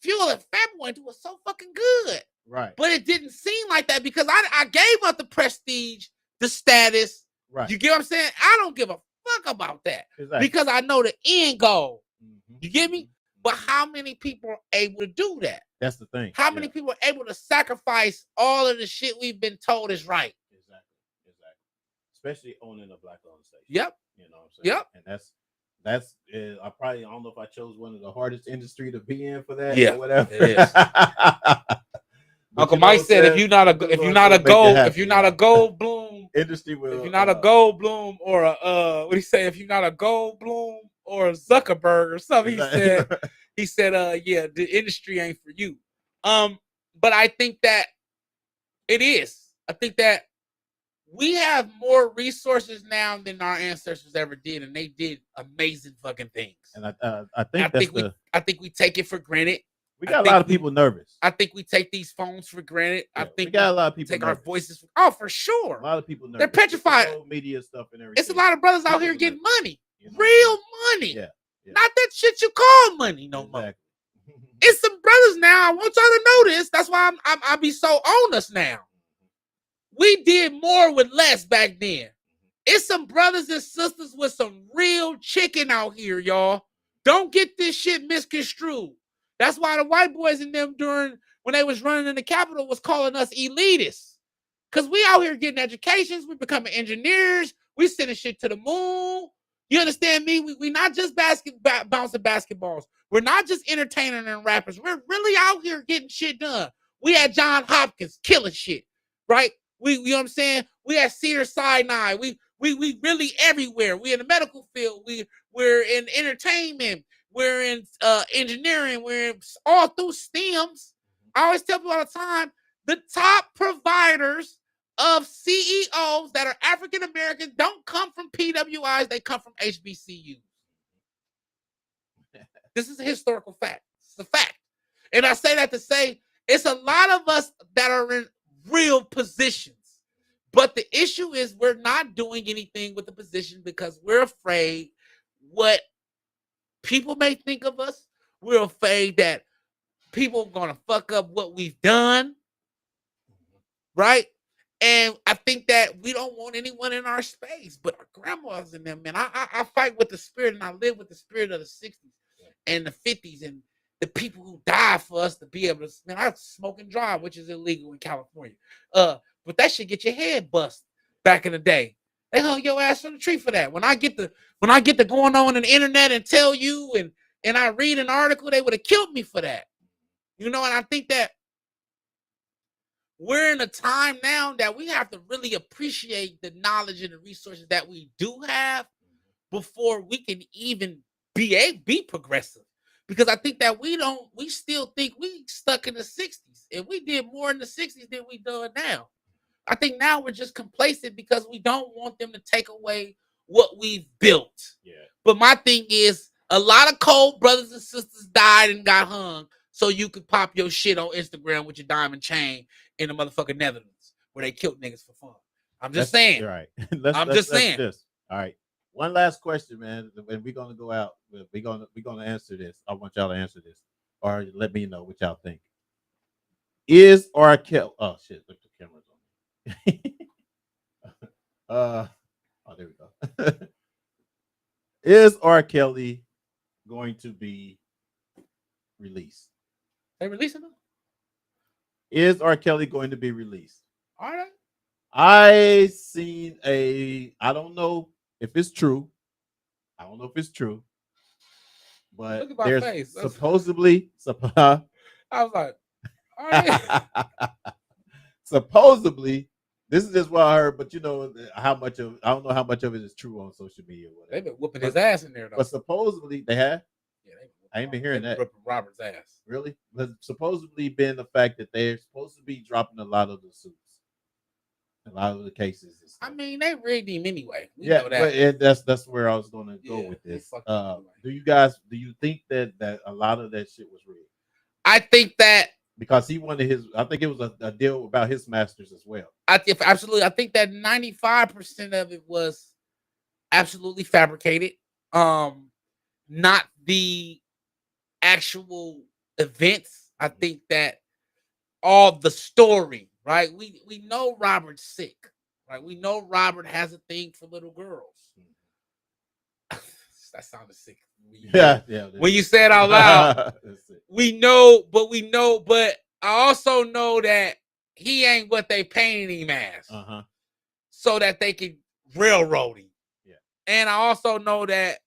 Fuel and Fat Boy doing so fucking good. Right. But it didn't seem like that because I gave up the prestige, the status. Right. You get what I'm saying? I don't give a fuck about that. Exactly. Because I know the end goal. Mm-hmm. You get me? But how many people are able to do that? That's the thing. How many people are able to sacrifice all of the shit we've been told is right? Exactly. Especially owning a black-owned station. Yep. You know what I'm saying? Yep. And that's I don't know if I chose one of the hardest industry to be in for that. Yeah. Or whatever. It is. Uncle Mike said, if you're not a Goldblum industry, will, if you're not a Goldblum or a what do you say? If you're not a Goldblum or a Zuckerberg or something, he said, yeah, the industry ain't for you. But I think that it is. I think that we have more resources now than our ancestors ever did, and they did amazing fucking things. And I think we take it for granted. We got a lot of people nervous. I think we take these phones for granted. Yeah, I think we got a lot of people take our voices. For sure. A lot of people nervous. They're petrified. The media stuff and everything. It's a lot of brothers out here getting money, real money. Yeah. Not that shit you call money no more. It's some brothers now. I want y'all to know this. That's why I be so on us now. We did more with less back then. It's some brothers and sisters with some real chicken out here, y'all. Don't get this shit misconstrued. That's why the white boys in them when they was running in the Capitol was calling us elitists. Because we out here getting educations. We becoming engineers. We sending shit to the moon. You understand me? We not just bouncing basketballs. We're not just entertaining and rappers. We're really out here getting shit done. We had John Hopkins killing shit, right? You know what I'm saying? We had Cedars-Sinai. We really everywhere. We in the medical field. We're in entertainment. We're in engineering. We're in all through STEMs. I always tell people all the time, the top providers of CEOs that are African American don't come from PWIs, they come from HBCUs. This is a historical fact. It's a fact. And I say that to say it's a lot of us that are in real positions. But the issue is we're not doing anything with the position because we're afraid what people may think of us. We're afraid that people are going to fuck up what we've done. Right? And I think that we don't want anyone in our space, but our grandmas and them, man. I fight with the spirit and I live with the spirit of the 60s and the 50s and the people who died for us to be able to, man, I smoke and drive, which is illegal in California. But that should get your head bust back in the day. They hung your ass from the tree for that. When I get the going on the internet and tell you and I read an article, they would have killed me for that. You know, and I think that we're in a time now that we have to really appreciate the knowledge and the resources that we do have before we can even be progressive. Because I think that we still think we stuck in the 60s and we did more in the 60s than we do now. I think now we're just complacent because we don't want them to take away what we've built. Yeah. But my thing is a lot of cold brothers and sisters died and got hung so you could pop your shit on Instagram with your diamond chain in the motherfucking Netherlands where they killed niggas for fun. I'm just saying. You're right. I'm just saying. This. All right. One last question, man. And we're gonna go out. We're gonna answer this. I want y'all to answer this, or let me know what y'all think. Is R. Kelly? Oh shit! Look, the camera's on. Oh, there we go. Is R. Kelly going to be released? They releasing them? Is R. Kelly going to be released? All right. I seen I don't know if it's true. I don't know if it's true. But Look at my there's face. supposedly I was like, all right. supposedly, this is just what I heard, but you know how much of I don't know how much of it is true on social media. Or whatever. They've been whooping his ass in there though. But supposedly they have. Yeah, I ain't been hearing that. Ripping Robert's ass. Really? But supposedly been the fact that they're supposed to be dropping a lot of the suits. A lot of the cases. I mean, they rigged him anyway. We Yeah, know that. but that's where I was going to go with they this. fucked him Do you think that a lot of that shit was rigged? I think that Because he wanted his, I think it was a deal about his masters as well. absolutely. I think that 95% of it was absolutely fabricated. Not the actual events. I think that all the story, right? We know Robert's sick, right? We know Robert has a thing for little girls. That sounded sick. Yeah. When you say it out loud, we know, but I also know that he ain't what they painted him as, so that they can railroad him. Yeah. And I also know that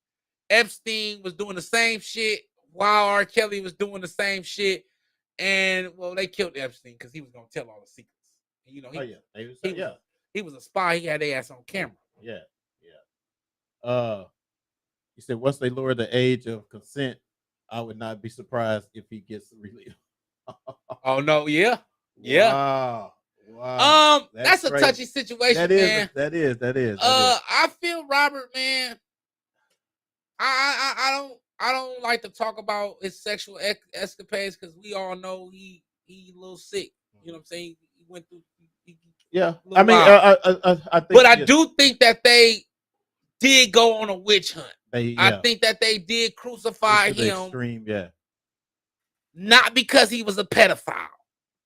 Epstein was doing the same shit while R. Kelly was doing the same shit. And well, they killed Epstein because he was gonna tell all the secrets. You know, he was a spy. He had their ass on camera. Yeah. He said once they lower the age of consent, I would not be surprised if he gets released. Oh no, yeah. Wow. That's a touchy situation, man. That is. I feel Robert, man. I don't like to talk about his sexual escapades because we all know he a little sick. You know what I'm saying? He went through. I mean, I think, but I do think that they did go on a witch hunt. I think that they did crucify him. Extreme, yeah. Not because he was a pedophile,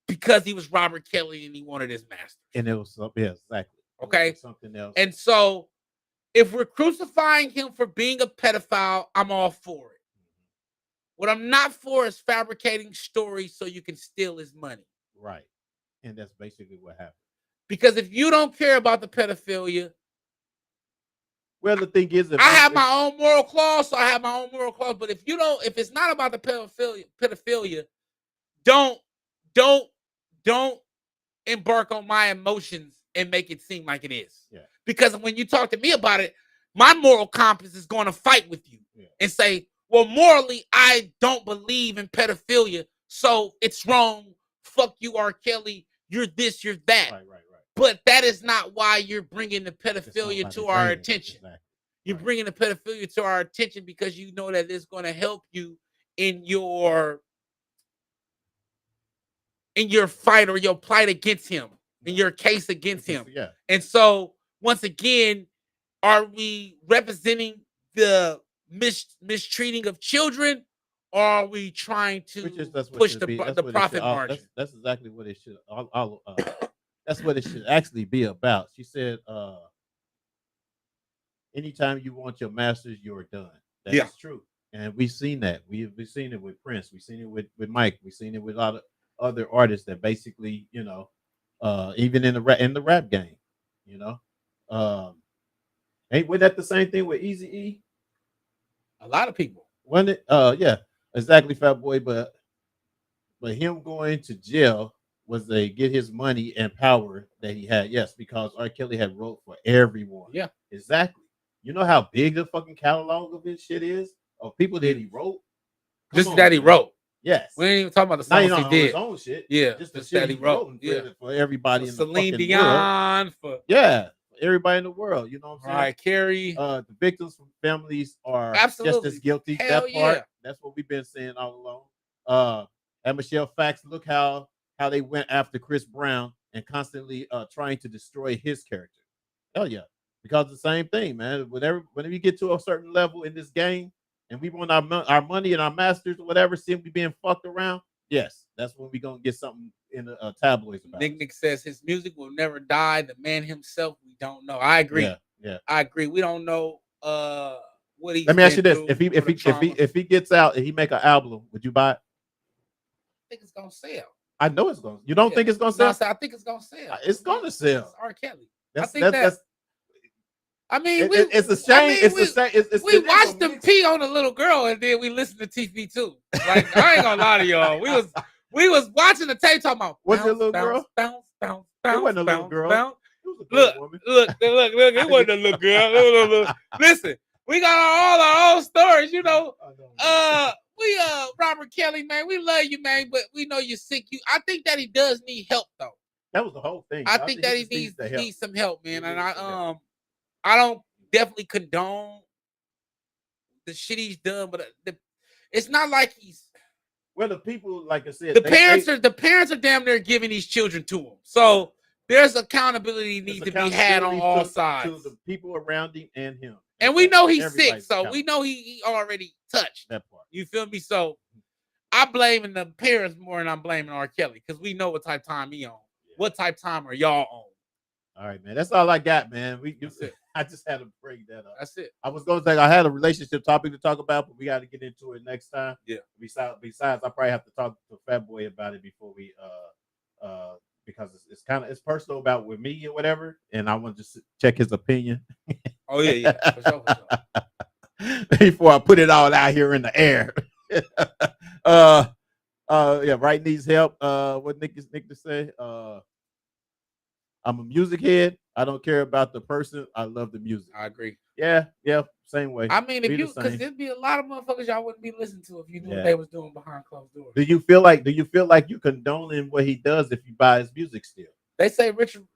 because he was Robert Kelly and he wanted his master. And it was exactly. Okay. Something else. And so if we're crucifying him for being a pedophile, I'm all for it. What I'm not for is fabricating stories so you can steal his money. Right. And that's basically what happened. Because if you don't care about the pedophilia, well, the thing is, I have my own moral clause, so I have my own moral clause. But if it's not about the pedophilia, don't embark on my emotions and make it seem like it is. Yeah. Because when you talk to me about it, my moral compass is going to fight with you and say, well, morally, I don't believe in pedophilia, so it's wrong. Fuck you, R. Kelly. you're this, you're that. Right. But that is not why you're bringing the It's not pedophilia about to his our name. attention. Exactly. You're Right. bringing the pedophilia to our attention because you know that it's going to help you in your fight or your plight against him, in your case against him. Yeah. And so, once again, are we representing the mistreating of children, or are we trying to push the profit margin? That's exactly what it should. That's what it should actually be about. She said, anytime you want your masters, you're done. That's true. And we've seen that. We've seen it with Prince. We've seen it with Mike. We've seen it with a lot of other artists that basically, even in the rap game, wasn't that the same thing with Easy E? A lot of people. Wasn't it? Yeah, exactly, Fat Boy. But him going to jail was to get his money and power that he had. Yes, because R. Kelly had wrote for everyone. Yeah, exactly. You know how big the fucking catalog of his shit is of people that he wrote. Just that he wrote. Yes, we ain't even talking about the songs he did. His own shit. Yeah, just the shit that he wrote. For everybody in the Celine fucking Dion, world. for everybody in the world. You know what I'm saying? Right, Kyrie. The victims from families are absolutely just as guilty. Hell that part, that's what we've been saying all along. And Michelle Fax, look how they went after Chris Brown and constantly trying to destroy his character. Hell yeah. Because the same thing, man. Whenever you get to a certain level in this game and we want our money and our masters or whatever, seem we being fucked around, yes, that's when we're going to get something in the tabloids about Nick says his music will never die. The man himself, we don't know. I agree. Yeah. I agree. We don't know what he's Let me ask you this. If If he gets out and he make an album, would you buy it? I think it's going to sell. I know it's going to. You don't think it's going to sell? No, I think it's going to sell. It's going to sell. It's R. Kelly. I mean, it's a shame. We watched them pee on a little girl, and then we listened to TV too. Like, I ain't gonna lie to y'all. We was watching the tape talking about. Was it a little girl? Bounce. It wasn't a little girl. Look. It wasn't a little girl. Look. Listen, we got all our own stories. Robert Kelly, man, we love you, man, but we know you're sick. I think that he does need help, though. That was the whole thing. I think that he needs some help, man. And I don't definitely condone the shit he's done, but it's not like he's. Well, the people, like I said, the parents are damn near giving these children to him. So there's accountability needs to be had on all sides. To the people around him and him. And we know he's sick, so we know he already touched that part. You feel me? So I'm blaming the parents more than I'm blaming R. Kelly because we know what type of time he on. Yeah. What type of time are y'all on? All right, man. That's all I got, man. I just had to bring that up. That's it. I was going to say I had a relationship topic to talk about, but we got to get into it next time. Yeah. Besides, I probably have to talk to Fat Boy about it before we because it's personal about with me or whatever, and I want to just check his opinion. Oh yeah, for sure. Before I put it all out here in the air. Right needs help. What Nick to say? I'm a music head. I don't care about the person. I love the music. I agree. Yeah, same way. I mean, because there'd be a lot of motherfuckers y'all wouldn't be listening to if you knew what they was doing behind closed doors. Do you feel like you condoning what he does if you buy his music still? They say Richard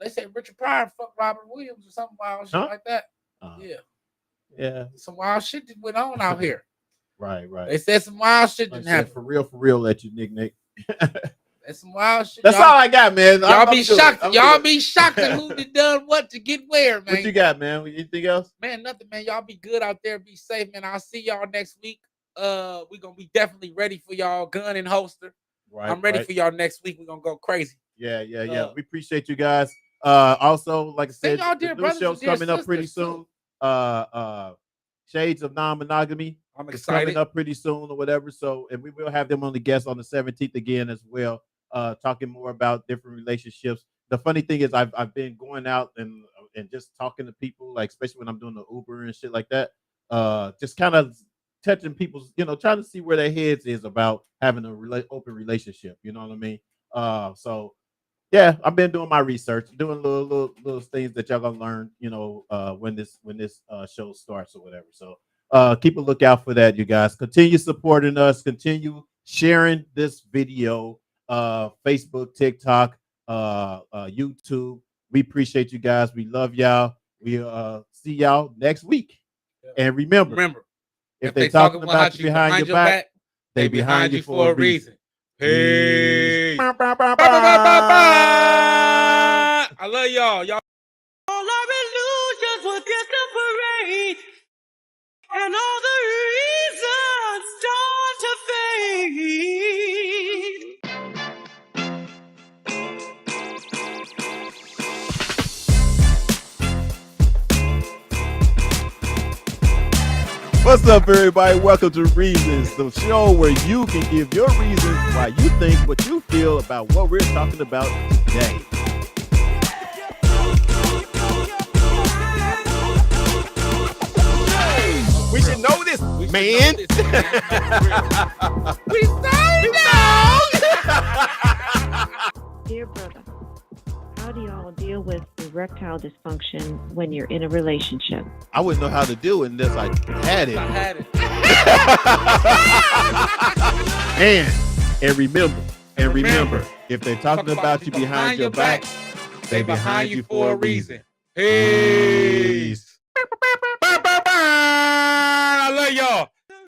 Pryor fuck Robert Williams or something wild shit like that. Yeah. Some wild shit that went on out here. Right. They said some wild shit didn't happen. For real, let you Nick. That's some wild shit. That's all I got, man. Y'all be shocked. Y'all be shocked at who done what to get where, man. What you got, man? Anything else? Man, nothing, man. Y'all be good out there. Be safe, man. I'll see y'all next week. We're gonna be definitely ready for y'all gun and holster. Right. I'm ready for y'all next week. We're gonna go crazy. Yeah. We appreciate you guys. Also, like I said, the new show's coming up pretty soon. Shades of Non-Monogamy. I'm excited. It's coming up pretty soon or whatever. So, and we will have them on the guest on the 17th again as well. Talking more about different relationships. The funny thing is I've been going out and just talking to people, like especially when I'm doing the Uber and shit like that. Just kind of touching people's, trying to see where their heads is about having a open relationship. You know what I mean? So yeah, I've been doing my research, doing little things that y'all gonna learn, when this show starts or whatever. So keep a lookout for that, you guys. Continue supporting us, continue sharing this video. Facebook, TikTok, YouTube. We appreciate you guys. We love y'all. We see y'all next week. And remember, if they talking about you behind your back, they behind you for a reason. Peace. Peace. I love y'all. Y'all. All our illusions will disapparate, and all the reasons start to fade. What's up, everybody? Welcome to Reasons, the show where you can give your reasons why you think what you feel about what we're talking about today. We should know this, man. We started now. Dear brother, how do y'all deal with erectile dysfunction when you're in a relationship? I wouldn't know how to do it unless I had it. I had it. And remember, if they're talking about you behind your back, they behind you for a reason. Peace. I love y'all.